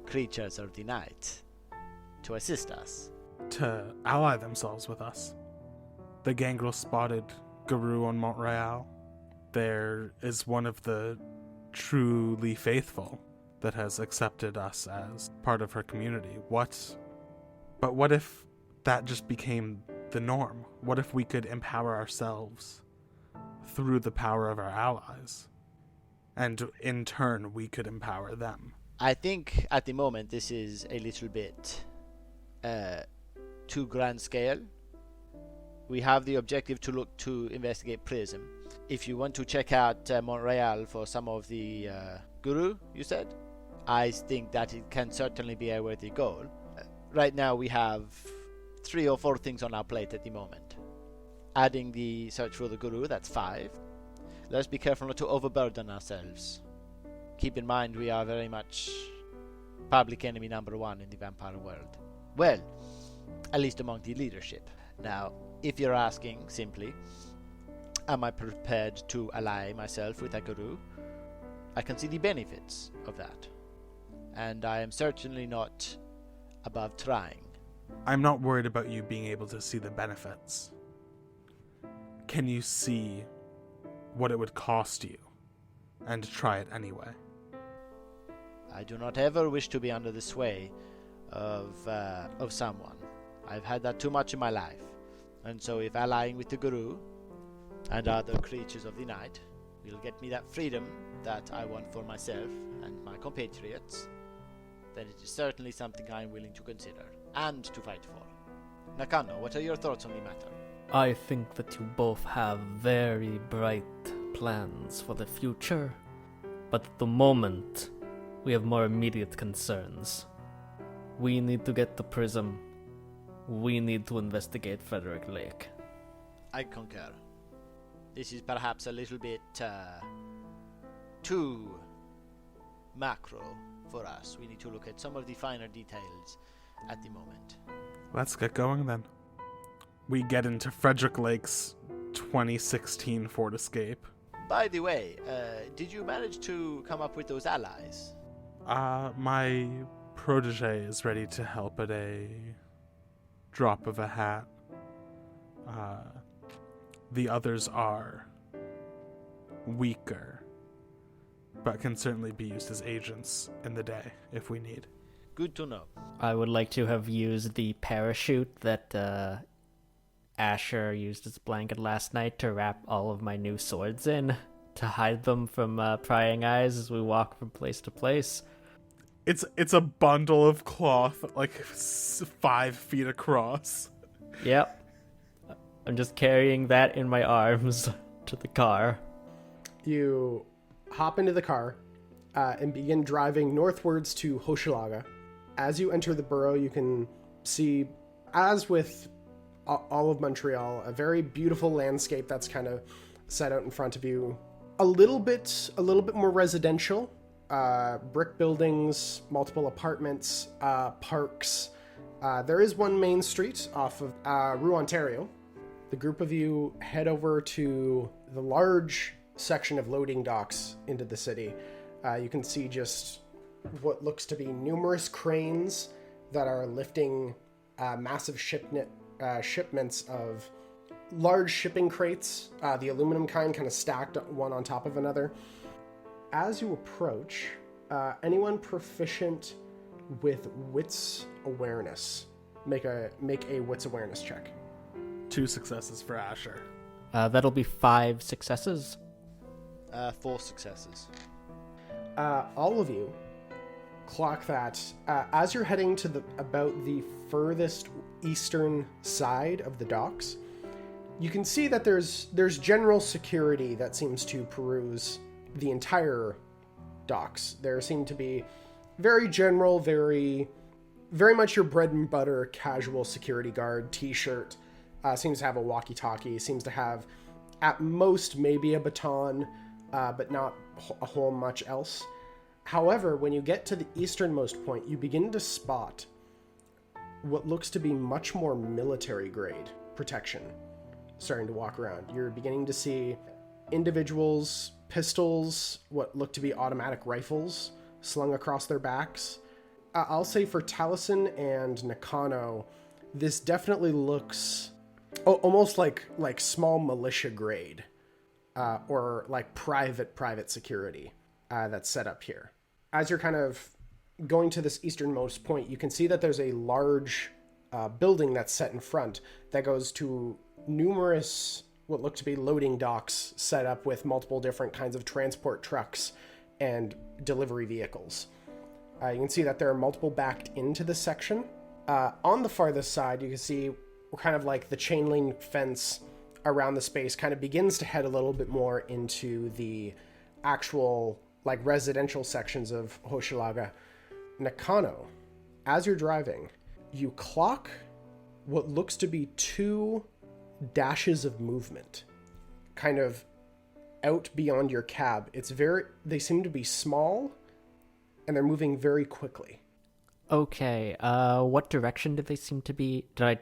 creatures of the night to assist us? To ally themselves with us. The gangrel spotted Guru on Montreal. There is one of the truly faithful that has accepted us as part of her community. But what if that just became the norm? What if we could empower ourselves through the power of our allies? And in turn, we could empower them. I think at the moment this is a little bit too grand scale. We have the objective to look to investigate Prism. If you want to check out Montreal for some of the Guru, you said, I think that it can certainly be a worthy goal. Right now we have 3 or 4 things on our plate at the moment. Adding the search for the Guru, that's 5. Let's be careful not to overburden ourselves. Keep in mind we are very much public enemy number 1 in the vampire world. Well, at least among the leadership. Now, if you're asking simply, am I prepared to ally myself with a Guru? I can see the benefits of that. And I am certainly not above trying. I'm not worried about you being able to see the benefits. Can you see what it would cost you and try it anyway? I do not ever wish to be under the sway of someone. I've had that too much in my life. And so if allying with the Guru and other creatures of the night will get me that freedom that I want for myself and my compatriots, then it is certainly something I am willing to consider and to fight for. Nakano, what are your thoughts on the matter? I think that you both have very bright plans for the future, but at the moment, we have more immediate concerns. We need to get the Prism. We need to investigate Frederick Lake. I concur. This is perhaps a little bit too macro for us. We need to look at some of the finer details at the moment. Let's get going then. We get into Frederick Lake's 2016 Ford Escape. By the way, did you manage to come up with those allies? My protege is ready to help at a drop of a hat. The others are weaker, but can certainly be used as agents in the day if we need. Good to know. I would like to have used the parachute that Asher used as a blanket last night to wrap all of my new swords in, to hide them from prying eyes as we walk from place to place. It's a bundle of cloth, like 5 feet across. Yep. I'm just carrying that in my arms to the car. You hop into the car and begin driving northwards to Hochelaga. As you enter the borough, you can see, as with all of Montreal, a very beautiful landscape that's kind of set out in front of you. A little bit more residential. Brick buildings, multiple apartments, parks. There is one main street off of Rue Ontario. The group of you head over to the large section of loading docks into the city. You can see just what looks to be numerous cranes that are lifting massive shipments of large shipping crates, the aluminum kind of stacked one on top of another. As you approach, anyone proficient with wits awareness, make a wits awareness check. 2 successes for Asher. That'll be 5 successes. 4 successes. All of you clock that as you're heading to about the furthest eastern side of the docks. You can see that there's general security that seems to peruse the entire docks. There seem to be very general, very much your bread and butter casual security guard, t-shirt, seems to have a walkie-talkie, seems to have at most maybe a baton, but not a whole much else. However, when you get to the easternmost point, you begin to spot what looks to be much more military grade protection starting to walk around. You're beginning to see individuals, pistols, what look to be automatic rifles slung across their backs. I'll say for Talisen and Nakano, this definitely looks almost like small militia grade, or like private security that's set up here. As you're kind of going to this easternmost point, you can see that there's a large building that's set in front that goes to numerous what look to be loading docks set up with multiple different kinds of transport trucks and delivery vehicles. You can see that there are multiple backed into this section. On the farthest side, you can see kind of like the chain link fence around the space kind of begins to head a little bit more into the actual like residential sections of Hochelaga. Nakano, as you're driving, you clock what looks to be 2 dashes of movement kind of out beyond your cab. They seem to be small and they're moving very quickly. Okay, what direction did they seem to be? Did I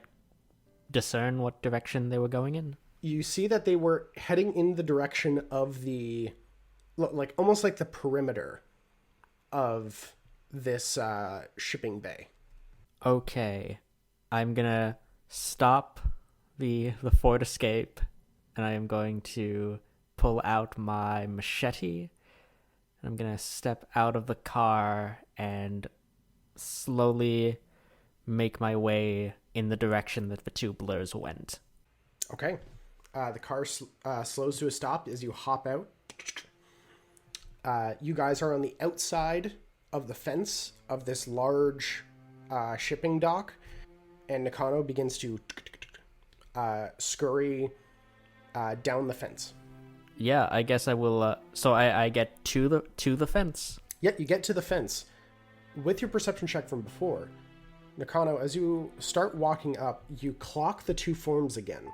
discern what direction they were going in? You see that they were heading in the direction of the, like almost like the perimeter of this shipping bay. Okay, I'm gonna stop the Ford Escape, and I am going to pull out my machete. I'm gonna step out of the car and slowly make my way in the direction that the 2 blurs went. Okay. The car slows to a stop as you hop out. You guys are on the outside of the fence of this large shipping dock, and Nakano begins to scurry down the fence. Yeah, I guess I will. So I get to the fence. Yeah, you get to the fence. With your perception check from before, Nakano, as you start walking up, you clock the 2 forms again.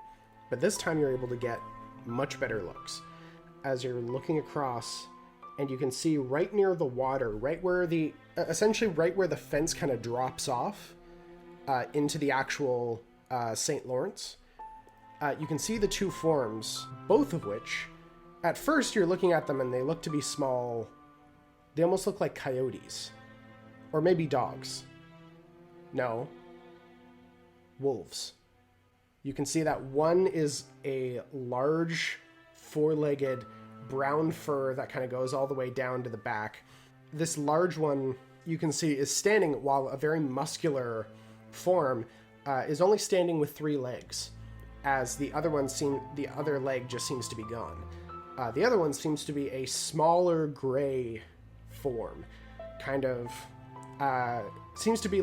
But this time you're able to get much better looks. As you're looking across, and you can see right near the water, right where the fence kind of drops off into the actual St. Lawrence, you can see the 2 forms, both of which, at first you're looking at them and they look to be small. They almost look like coyotes. Or maybe dogs. No. Wolves. You can see that one is a large, 4-legged brown fur that kind of goes all the way down to the back. This large one, you can see, is standing while a very muscular form is only standing with 3 legs, as the other leg just seems to be gone. The other one seems to be a smaller gray form, kind of seems to be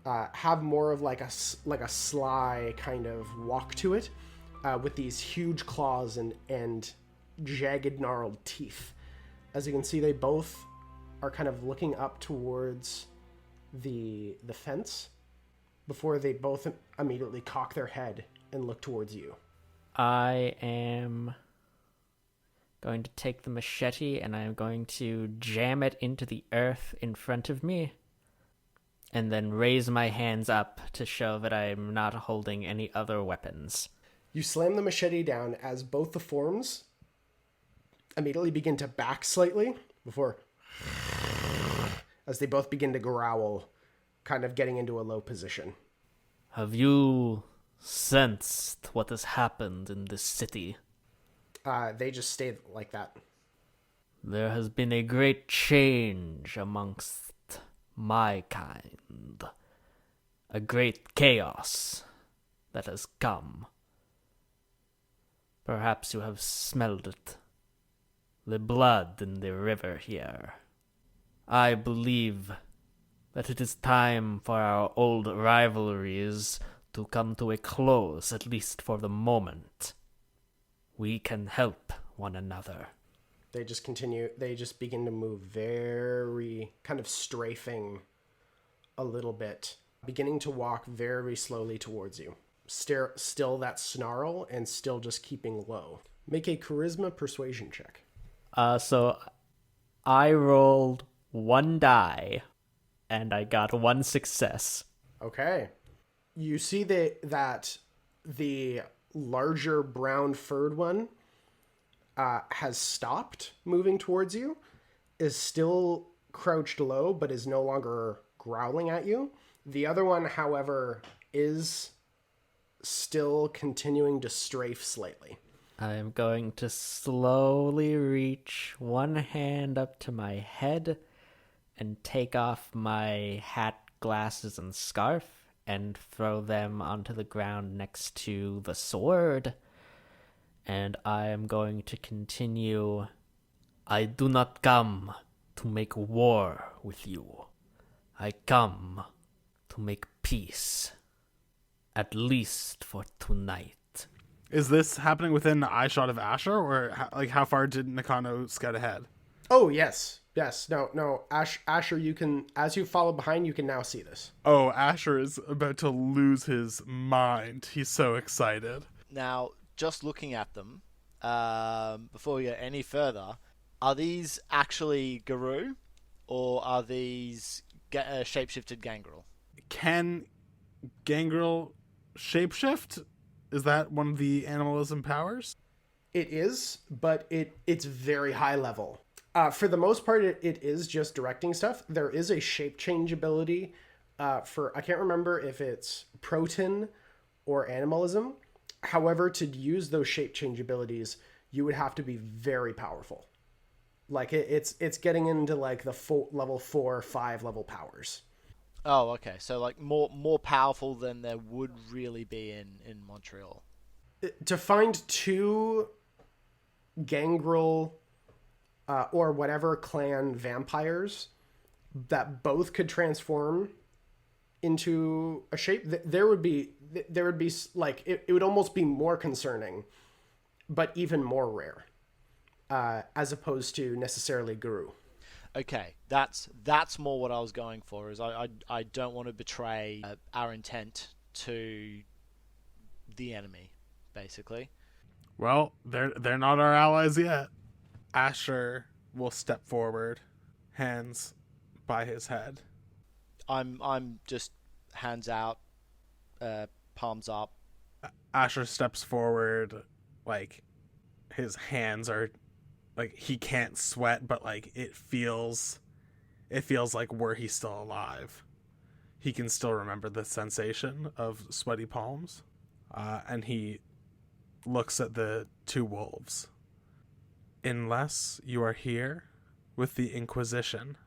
have more of like a sly kind of walk to it, with these huge claws and jagged, gnarled teeth. As you can see, they both are kind of looking up towards the fence before they both immediately cock their head and look towards you. I am going to take the machete and I am going to jam it into the earth in front of me, and then raise my hands up to show that I'm not holding any other weapons. You slam the machete down as both the forms immediately begin to back slightly before, as they both begin to growl, kind of getting into a low position. Have you sensed what has happened in this city? They just stay like that. There has been a great change amongst my kind. A great chaos that has come. Perhaps you have smelled it. The blood in the river here. I believe that it is time for our old rivalries to come to a close, at least for the moment. We can help one another. They just begin to move very kind of strafing a little bit, beginning to walk very slowly towards you. Still that snarl and still just keeping low. Make a charisma persuasion check. So I rolled 1 die and I got 1 success. Okay. You see that the larger brown furred one has stopped moving towards you, is still crouched low, but is no longer growling at you. The other one, however, is still continuing to strafe slightly. I am going to slowly reach one hand up to my head and take off my hat, glasses, and scarf and throw them onto the ground next to the sword. And I am going to continue. I do not come to make war with you. I come to make peace. At least for tonight. Is this happening within the eye shot of Asher, or how far did Nakano scout ahead? Oh, yes. No. Asher, you can, as you follow behind, you can now see this. Oh, Asher is about to lose his mind. He's so excited. Now, just looking at them, before we get any further, are these actually Garou, or are these shapeshifted Gangrel? Can Gangrel shapeshift? Is that one of the animalism powers? It is, but it's very high level. For the most part, it is just directing stuff. There is a shape change ability for, I can't remember if it's protein or animalism. However, to use those shape change abilities, you would have to be very powerful. Like it's getting into like the level 4 or 5 level powers. Oh, okay. So like more powerful than there would really be in Montreal. To find 2 gangrel or whatever clan vampires that both could transform into a shape, there would be like it would almost be more concerning, but even more rare, as opposed to necessarily Guru. Okay, that's more what I was going for. Is I don't want to betray our intent to the enemy, basically. Well, they're not our allies yet. Asher will step forward, hands by his head. I'm just hands out, palms up. Asher steps forward, like his hands are like he can't sweat, but like it feels like were he still alive. He can still remember the sensation of sweaty palms, and he looks at the 2 wolves. Unless you are here with the Inquisition,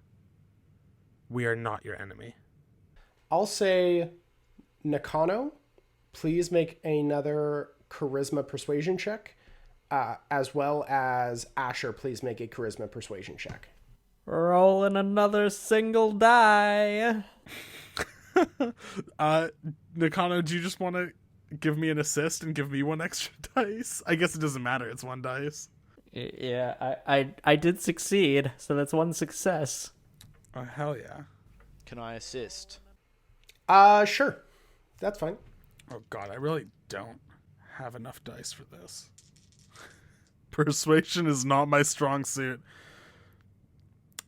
we are not your enemy. I'll say, Nakano, please make another charisma persuasion check, as well as Asher, please make a charisma persuasion check. Rolling another single die. Nakano, do you just want to give me an assist and give me 1 extra dice? I guess it doesn't matter. It's 1 dice. Yeah, I did succeed, so that's 1 success. Oh, hell yeah. Can I assist? Sure. That's fine. Oh, God, I really don't have enough dice for this. Persuasion is not my strong suit.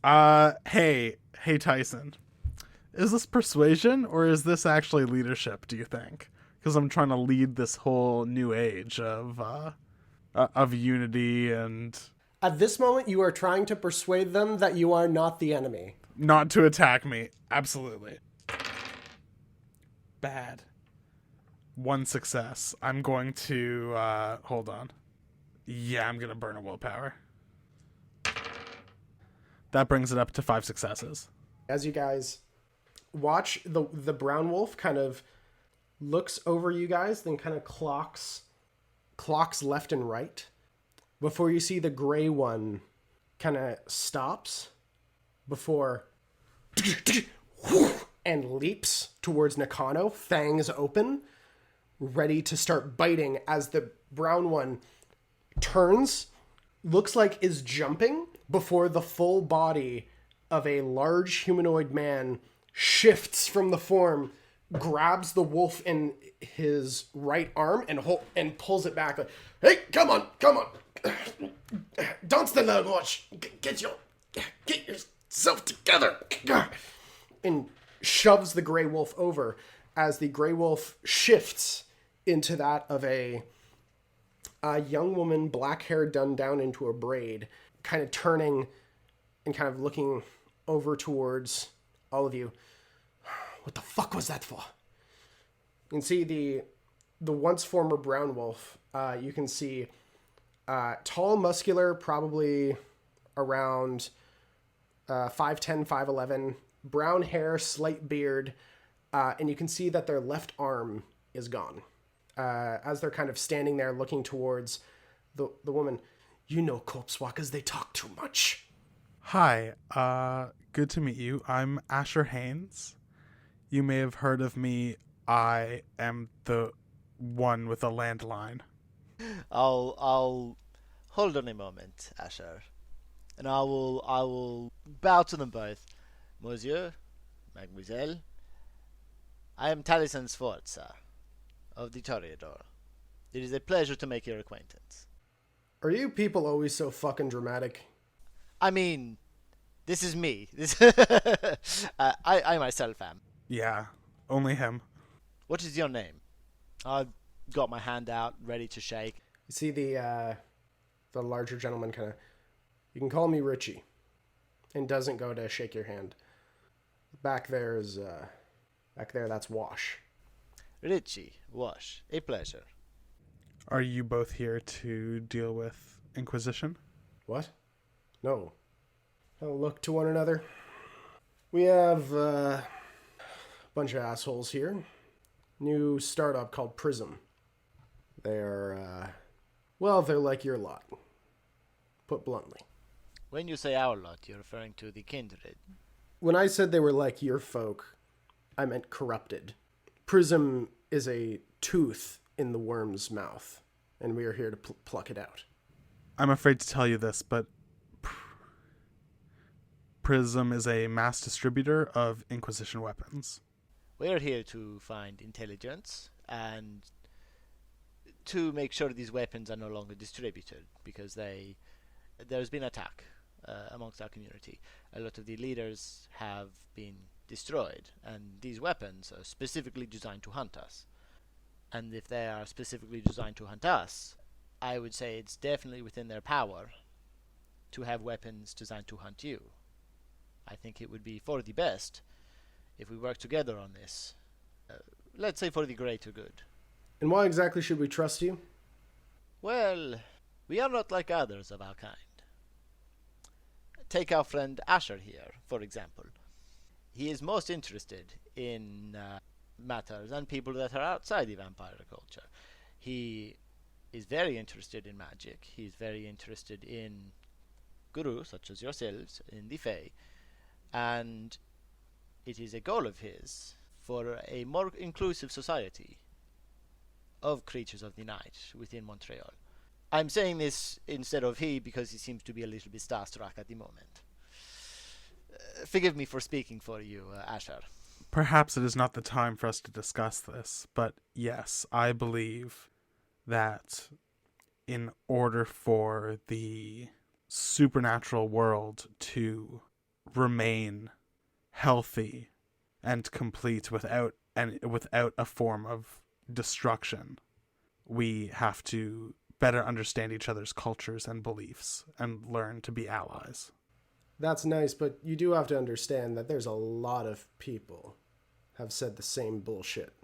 Hey, Tyson. Is this persuasion, or is this actually leadership, do you think? Because I'm trying to lead this whole new age of unity and... At this moment, you are trying to persuade them that you are not the enemy. Not to attack me. Absolutely. Bad. 1 success. I'm going to, hold on. Yeah, I'm going to burn a willpower. That brings it up to 5 successes. As you guys watch, the brown wolf kind of looks over you guys, then kind of clocks left and right before you see the gray one kind of stops before and leaps towards Nakano, fangs open, ready to start biting as the brown one turns, looks like is jumping before the full body of a large humanoid man shifts from the form, grabs the wolf in his right arm and pulls it back like, "Hey, come on. Don't stand there and watch. Get yourself together." And shoves the gray wolf over as the gray wolf shifts into that of a young woman, black hair done down into a braid, kind of turning and kind of looking over towards all of you. "What the fuck was that for?" You can see the once former brown wolf. You can see tall, muscular, probably around 5'10", 5'11", brown hair, slight beard, and you can see that their left arm is gone. As they're kind of standing there looking towards the woman. "You know, corpse walkers, they talk too much." Hi, good to meet you. I'm Asher Haynes. You may have heard of me. I am the one with a landline. I'll hold on a moment, Asher, and I will bow to them both. Monsieur, Mademoiselle, I am Talisen Sforza of the Toreador. It is a pleasure to make your acquaintance. Are you people always so fucking dramatic? I mean, this is me. I myself am. Yeah, only him. What is your name? I've got my hand out, ready to shake. You see the larger gentleman kind of, "You can call me Richie," and doesn't go to shake your hand. Back there, that's Wash. Richie, Wash, a pleasure. Are you both here to deal with Inquisition? What? No. I'll look to one another. We have a bunch of assholes here. New startup called Prism. They're like your lot. Put bluntly. When you say our lot, you're referring to the kindred. When I said they were like your folk, I meant corrupted. Prism is a tooth in the worm's mouth, and we are here to pluck it out. I'm afraid to tell you this, but Prism is a mass distributor of Inquisition weapons. We're here to find intelligence and to make sure these weapons are no longer distributed, because there's been attack amongst our community. A lot of the leaders have been destroyed, and these weapons are specifically designed to hunt us. And if they are specifically designed to hunt us, I would say it's definitely within their power to have weapons designed to hunt you. I think it would be for the best if we work together on this. Let's say for the greater good. And why exactly should we trust you? Well, we are not like others of our kind. Take our friend Asher here, for example. He is most interested in matters and people that are outside the vampire culture. He is very interested in magic. He's very interested in gurus, such as yourselves, in the Fae. And it is a goal of his for a more inclusive society of creatures of the night within Montreal. I'm saying this instead of he because he seems to be a little bit starstruck at the moment. Forgive me for speaking for you, Asher. Perhaps it is not the time for us to discuss this, but yes, I believe that in order for the supernatural world to remain healthy and complete without a form of destruction, we have to better understand each other's cultures and beliefs and learn to be allies. That's nice, but you do have to understand that there's a lot of people have said the same bullshit.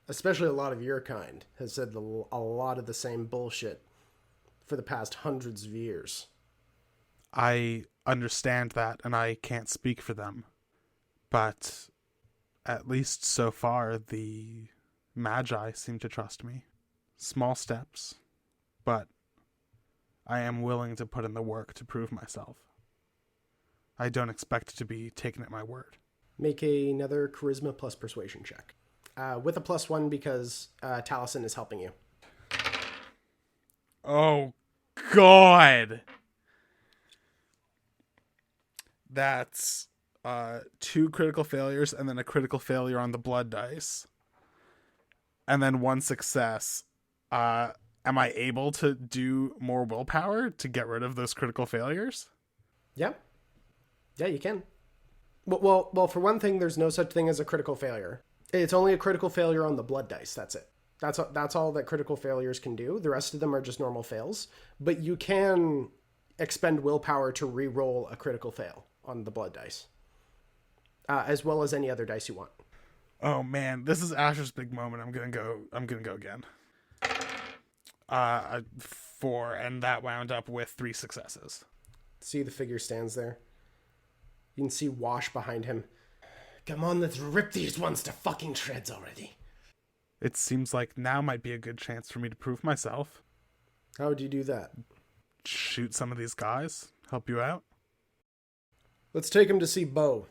Especially a lot of your kind has said a lot of the same bullshit for the past hundreds of years. I understand that, and I can't speak for them. But at least so far, the Magi seem to trust me. Small steps, but I am willing to put in the work to prove myself. I don't expect to be taken at my word. Make another charisma plus persuasion check. With a +1 because Talisen is helping you. Oh, God! That's 2 critical failures and then a critical failure on the blood dice. And then 1 success. Am I able to do more willpower to get rid of those critical failures? Yeah. Yeah, you can. Well, for one thing, there's no such thing as a critical failure. It's only a critical failure on the blood dice. That's it. That's all that critical failures can do. The rest of them are just normal fails. But you can expend willpower to re-roll a critical fail on the blood dice, as well as any other dice you want. Oh man, this is Asher's big moment. I'm gonna go again. 4, and that wound up with 3 successes. See, the figure stands there. You can see Wash behind him. Come on, let's rip these ones to fucking shreds already. It seems like now might be a good chance for me to prove myself. How would you do that? Shoot some of these guys. Help you out. Let's take him to see Bo.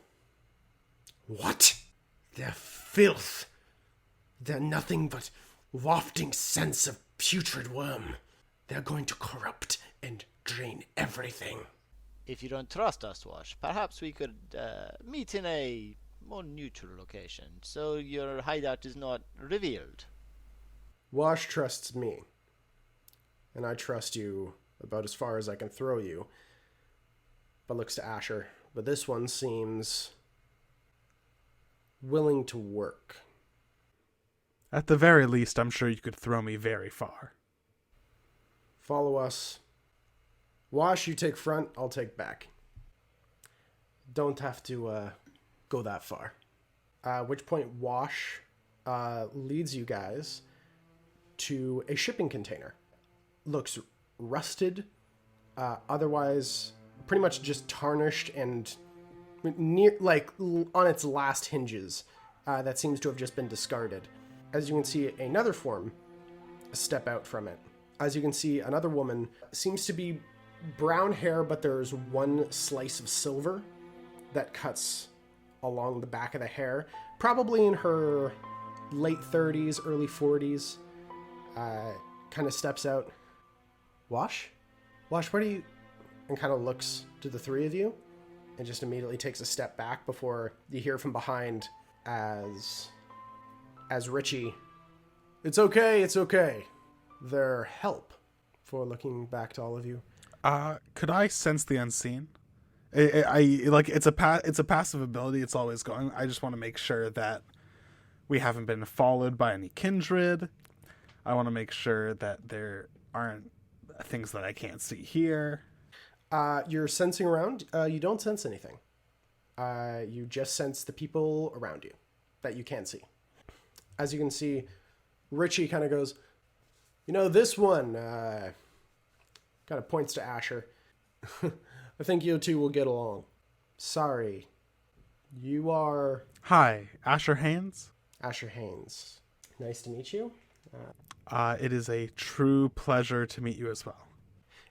What? They're filth. They're nothing but wafting scents of putrid worm. They're going to corrupt and drain everything. If you don't trust us, Wash, perhaps we could meet in a more neutral location, so your hideout is not revealed. Wash trusts me. And I trust you about as far as I can throw you. But looks to Asher. But this one seems willing to work. At the very least, I'm sure you could throw me very far. Follow us. Wash, you take front, I'll take back. Don't have to go that far. Which point Wash leads you guys to a shipping container. Looks rusted, otherwise pretty much just tarnished and near, like on its last hinges. That seems to have just been discarded. As you can see, another form step out from it. As you can see, another woman seems to be brown hair, but there's one slice of silver that cuts along the back of the hair. Probably in her late 30s, early 40s. Kind of steps out. Wash? Wash, where do you... And kind of looks to the three of you and just immediately takes a step back before you hear from behind as Richie... It's okay. Their help for looking back to all of you. Could I sense the unseen? I like it's a passive ability. It's always going. I just want to make sure that we haven't been followed by any kindred. I want to make sure that there aren't things that I can't see here. You're sensing around. You don't sense anything. You just sense the people around you that you can't see. As you can see, Richie kind of goes, this one, kind of points to Asher. I think you two will get along. Sorry. You are... Hi, Asher Haynes? Asher Haynes. Nice to meet you. It is a true pleasure to meet you as well.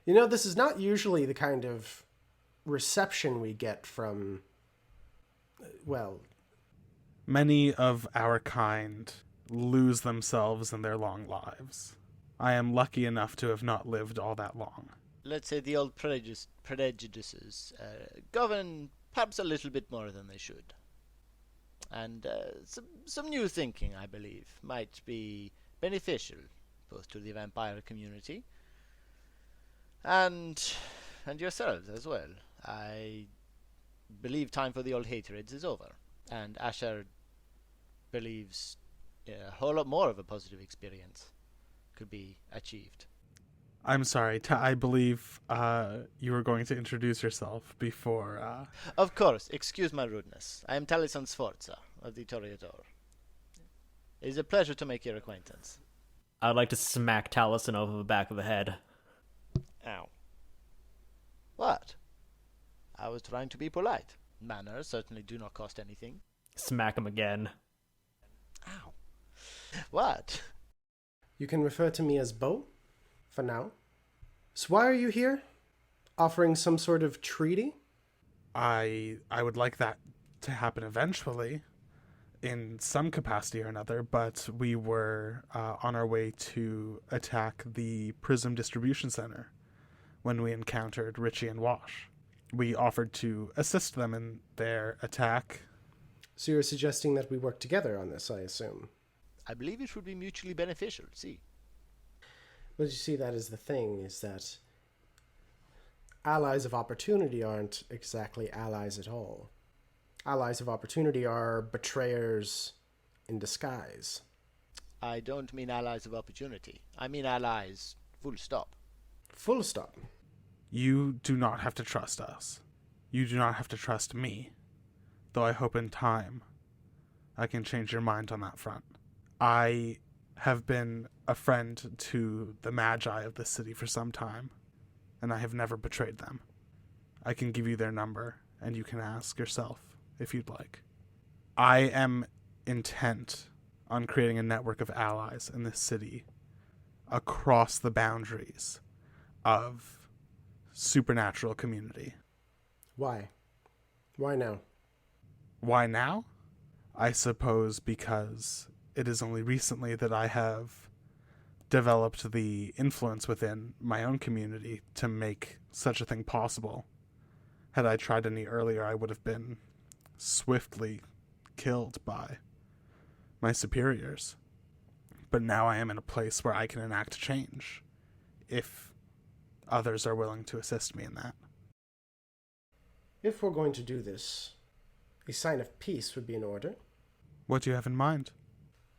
This is not usually the kind of reception we get from, many of our kind lose themselves in their long lives. I am lucky enough to have not lived all that long. Let's say the old prejudices govern perhaps a little bit more than they should. And some new thinking, I believe, might be beneficial both to the vampire community and yourselves as well. I believe time for the old hatreds is over, and Asher believes a whole lot more of a positive experience could be achieved. I'm sorry. I believe you were going to introduce yourself before. Of course, excuse my rudeness. I am Talisen Sforza of the Storyteller. It is a pleasure to make your acquaintance. I'd like to smack Taliesin over the back of the head. Ow. What? I was trying to be polite. Manners certainly do not cost anything. Smack him again. Ow. What? You can refer to me as Bo, for now. So why are you here? Offering some sort of treaty? I would like that to happen eventually, in some capacity or another. But we were on our way to attack the Prism distribution center when we encountered Richie and Wash. We offered to assist them in their attack. So you're suggesting that we work together on this, I assume? I believe it would be mutually beneficial, see. But you see, that is the thing, is that allies of opportunity aren't exactly allies at all. Allies of opportunity are betrayers in disguise. I don't mean allies of opportunity. I mean allies, full stop. Full stop. You do not have to trust us. You do not have to trust me. Though I hope in time I can change your mind on that front. I have been a friend to the Magi of this city for some time, and I have never betrayed them. I can give you their number, and you can ask yourself if you'd like. I am intent on creating a network of allies in this city across the boundaries of supernatural community. Why? Why now? Why now? I suppose because it is only recently that I have developed the influence within my own community to make such a thing possible. Had I tried any earlier, I would have been swiftly killed by my superiors. But now I am in a place where I can enact change, if others are willing to assist me in that. If we're going to do this, a sign of peace would be in order. What do you have in mind?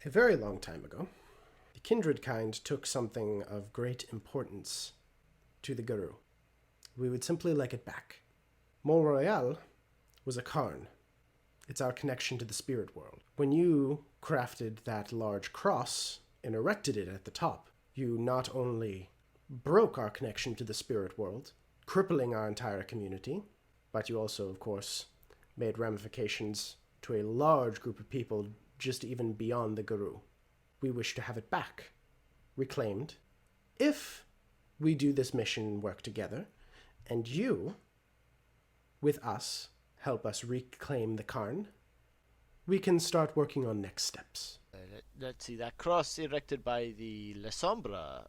A very long time ago, the kindred kind took something of great importance to the Guru. We would simply like it back. Montreal was a cairn. It's our connection to the spirit world. When you crafted that large cross and erected it at the top, you not only broke our connection to the spirit world, crippling our entire community, but you also, of course, made ramifications to a large group of people just even beyond the Guru. We wish to have it back, reclaimed. If we do this mission and work together, and you, with us, help us reclaim the Cairn, we can start working on next steps. Let's see, that cross erected by the La Sombra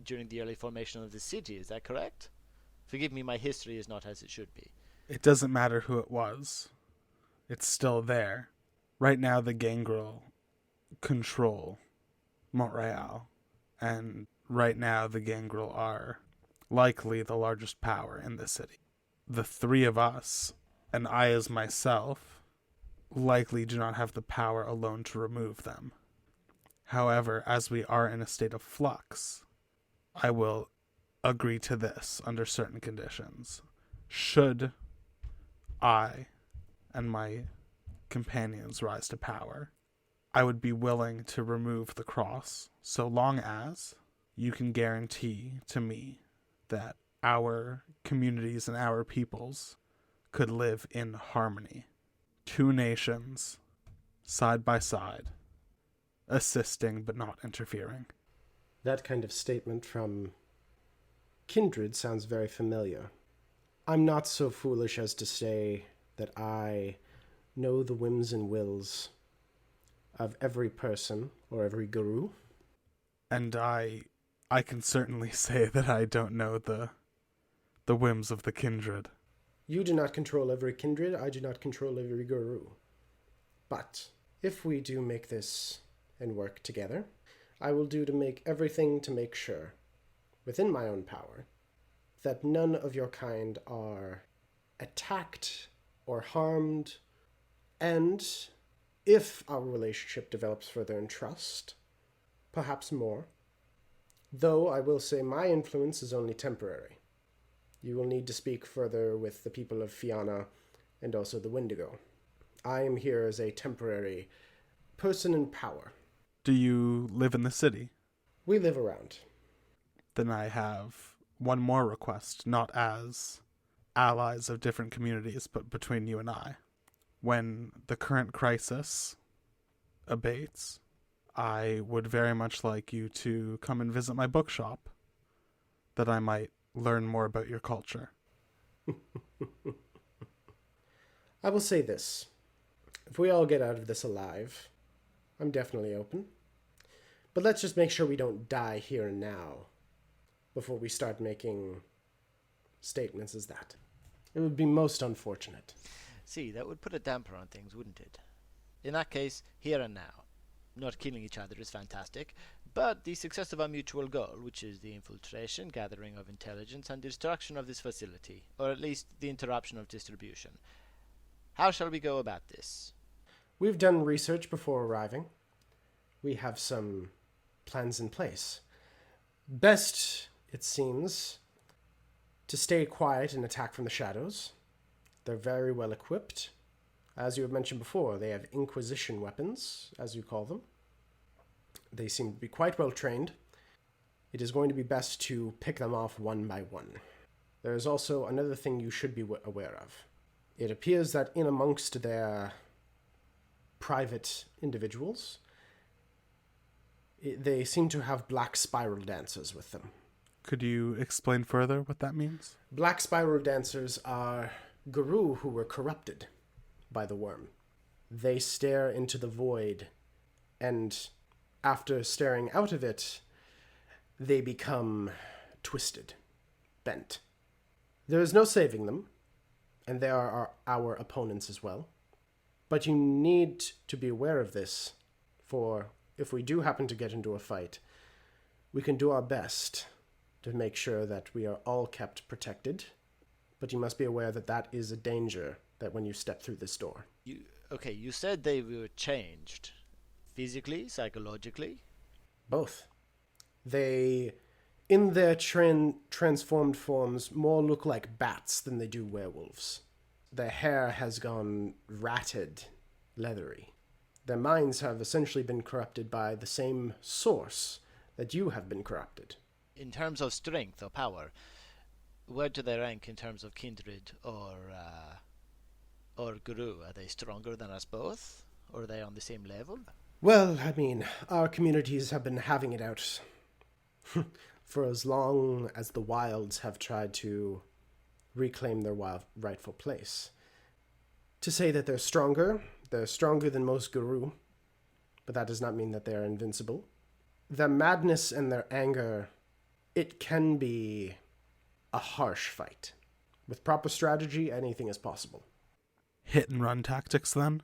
during the early formation of the city, is that correct? Forgive me, my history is not as it should be. It doesn't matter who it was. It's still there. Right now, the Gangrel control Montreal, and right now the Gangrel are likely the largest power in the city. The three of us, and I as myself, likely do not have the power alone to remove them. However, as we are in a state of flux, I will agree to this under certain conditions. Should I and my companions rise to power, I would be willing to remove the cross so long as you can guarantee to me that our communities and our peoples could live in harmony. Two nations, side by side, assisting but not interfering. That kind of statement from kindred sounds very familiar. I'm not so foolish as to say that I know the whims and wills of every person or every guru. And I can certainly say that I don't know the whims of the kindred. You do not control every kindred, I do not control every guru. But if we do make this and work together, I will do to make everything to make sure, within my own power, that none of your kind are attacked or harmed, and if our relationship develops further in trust, perhaps more, Though I will say my influence is only temporary. You will need to speak further with the people of Fianna and also the Wendigo. I am here as a temporary person in power. Do you live in the city? We live around. Then I have one more request, not as allies of different communities, but between you and I. When the current crisis abates, I would very much like you to come and visit my bookshop, that I might learn more about your culture. I will say this. If we all get out of this alive, I'm definitely open. But let's just make sure we don't die here and now before we start making statements as that. It would be most unfortunate. See, that would put a damper on things, wouldn't it? In that case, here and now. Not killing each other is fantastic, but the success of our mutual goal, which is the infiltration, gathering of intelligence, and destruction of this facility, or at least the interruption of distribution. How shall we go about this? We've done research before arriving. We have some plans in place. Best, it seems, to stay quiet and attack from the shadows. They're very well equipped. As you have mentioned before, they have Inquisition weapons, as you call them. They seem to be quite well trained. It is going to be best to pick them off one by one. There is also another thing you should be aware of. It appears that in amongst their private individuals, they seem to have black spiral dancers with them. Could you explain further what that means? Black spiral dancers are guru who were corrupted by the worm. They stare into the void, and after staring out of it, they become twisted, bent. There is no saving them, and they are our opponents as well. But you need to be aware of this, for if we do happen to get into a fight, we can do our best to make sure that we are all kept protected. But you must be aware that that is a danger that when you step through this door. You said they were changed. Physically, psychologically? Both. They, in their transformed forms, more look like bats than they do werewolves. Their hair has gone ratted, leathery. Their minds have essentially been corrupted by the same source that you have been corrupted. In terms of strength or power, where do they rank in terms of kindred or guru? Are they stronger than us both? Or are they on the same level? Well, I mean, our communities have been having it out for as long as the wilds have tried to reclaim their rightful place. To say that they're stronger than most guru, but that does not mean that they are invincible. Their madness and their anger, it can be a harsh fight. With proper strategy, anything is possible. Hit and run tactics, then?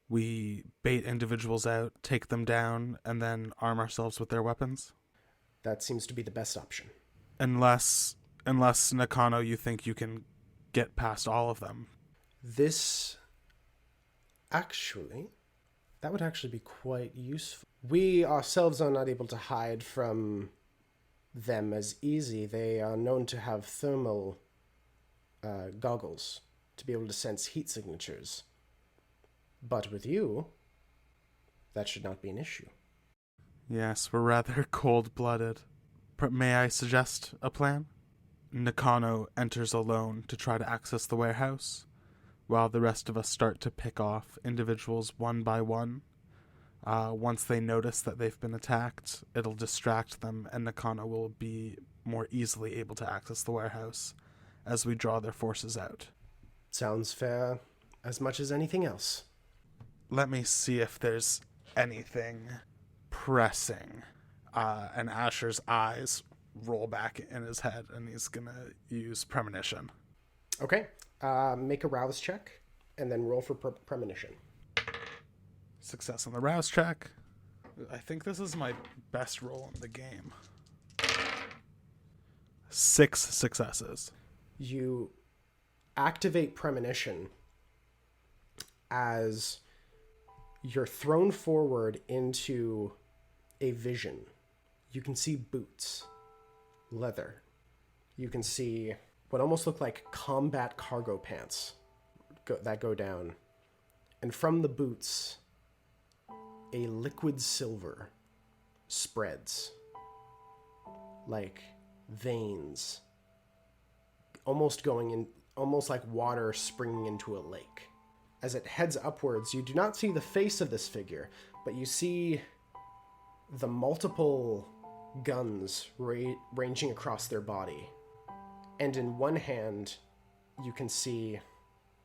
We bait individuals out, take them down, and then arm ourselves with their weapons? That seems to be the best option. Unless Nakano, you think you can get past all of them. This, actually, that would actually be quite useful. We ourselves are not able to hide from them as easy. They are known to have thermal goggles to be able to sense heat signatures. But with you, that should not be an issue. Yes, we're rather cold-blooded. May I suggest a plan? Nakano enters alone to try to access the warehouse, while the rest of us start to pick off individuals one by one. Once they notice that they've been attacked, it'll distract them, and Nakano will be more easily able to access the warehouse as we draw their forces out. Sounds fair as much as anything else. Let me see if there's anything pressing. And Asher's eyes roll back in his head, and he's gonna use premonition. Okay. Make a rouse check, and then roll for premonition. Success on the rouse check. I think this is my best roll in the game. 6 successes. You activate premonition as you're thrown forward into a vision. You can see boots, leather. You can see what almost look like combat cargo pants that go down. And from the boots, a liquid silver spreads like veins, almost like water springing into a lake. As it heads upwards, you do not see the face of this figure, but you see the multiple guns ranging across their body. And in one hand, you can see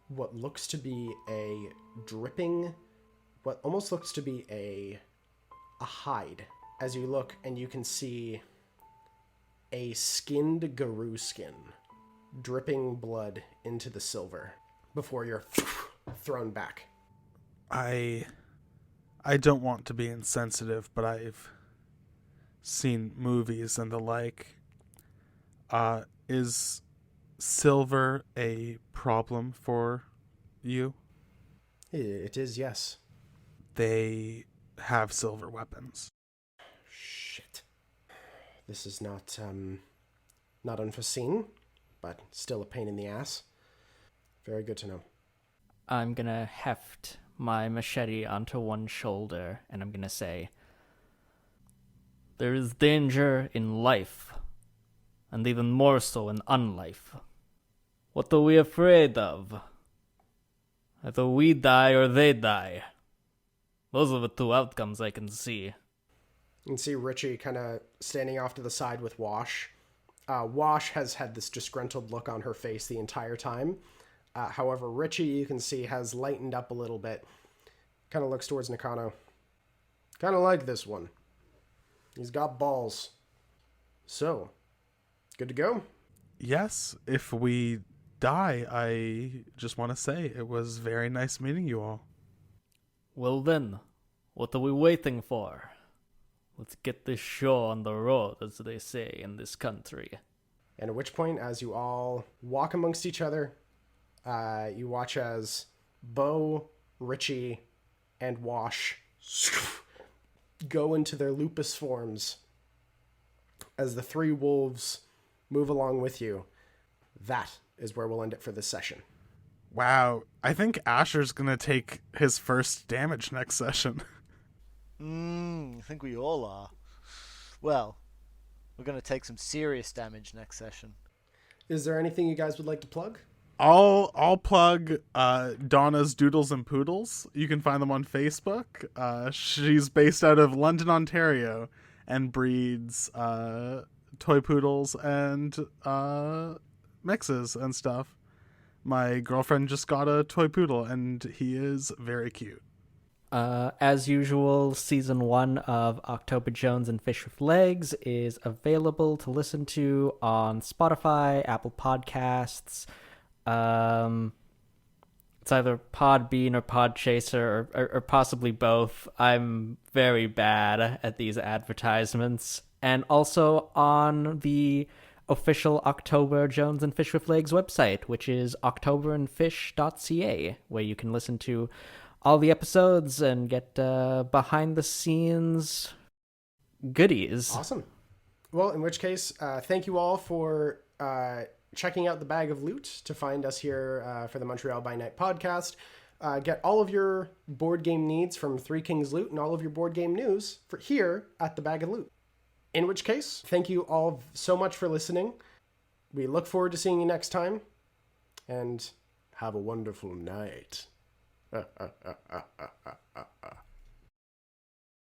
what looks to be a dripping, what almost looks to be a hide. As you look, and you can see a skinned Garou skin dripping blood into the silver before you're thrown back. I don't want to be insensitive, but I've seen movies and the like. Is silver a problem for you? It is, yes. They have silver weapons. Shit. This is not unforeseen, but still a pain in the ass. Very good to know. I'm gonna heft my machete onto one shoulder, and I'm gonna say, there is danger in life, and even more so in unlife. What are we afraid of? Either we die or they die. Those are the two outcomes I can see. You can see Richie kind of standing off to the side with Wash. Wash has had this disgruntled look on her face the entire time. However, Richie, you can see, has lightened up a little bit. Kind of looks towards Nakano. Kind of like this one. He's got balls. So, good to go? Yes, if we die, I just want to say it was very nice meeting you all. Well then, what are we waiting for? Let's get this show on the road, as they say in this country. And at which point, as you all walk amongst each other, you watch as Bo, Richie, and Wash go into their lupus forms as the three wolves move along with you. That is where we'll end it for this session. Wow, I think Asher's gonna take his first damage next session. I think we all are. Well, we're going to take some serious damage next session. Is there anything you guys would like to plug? I'll plug Donna's Doodles and Poodles. You can find them on Facebook. She's based out of London, Ontario, and breeds toy poodles and mixes and stuff. My girlfriend just got a toy poodle, and he is very cute. As usual, Season 1 of October Jones and Fish with Legs is available to listen to on Spotify, Apple Podcasts. It's either Podbean or Podchaser or possibly both. I'm very bad at these advertisements. And also on the official October Jones and Fish with Legs website, which is octoberandfish.ca, where you can listen to all the episodes and get behind the scenes goodies. Awesome. Well, in which case, thank you all for checking out the Bag of Loot to find us here for the Montreal By Night podcast. Get all of your board game needs from Three Kings Loot and all of your board game news for here at the Bag of Loot. In which case, thank you all so much for listening. We look forward to seeing you next time. And have a wonderful night.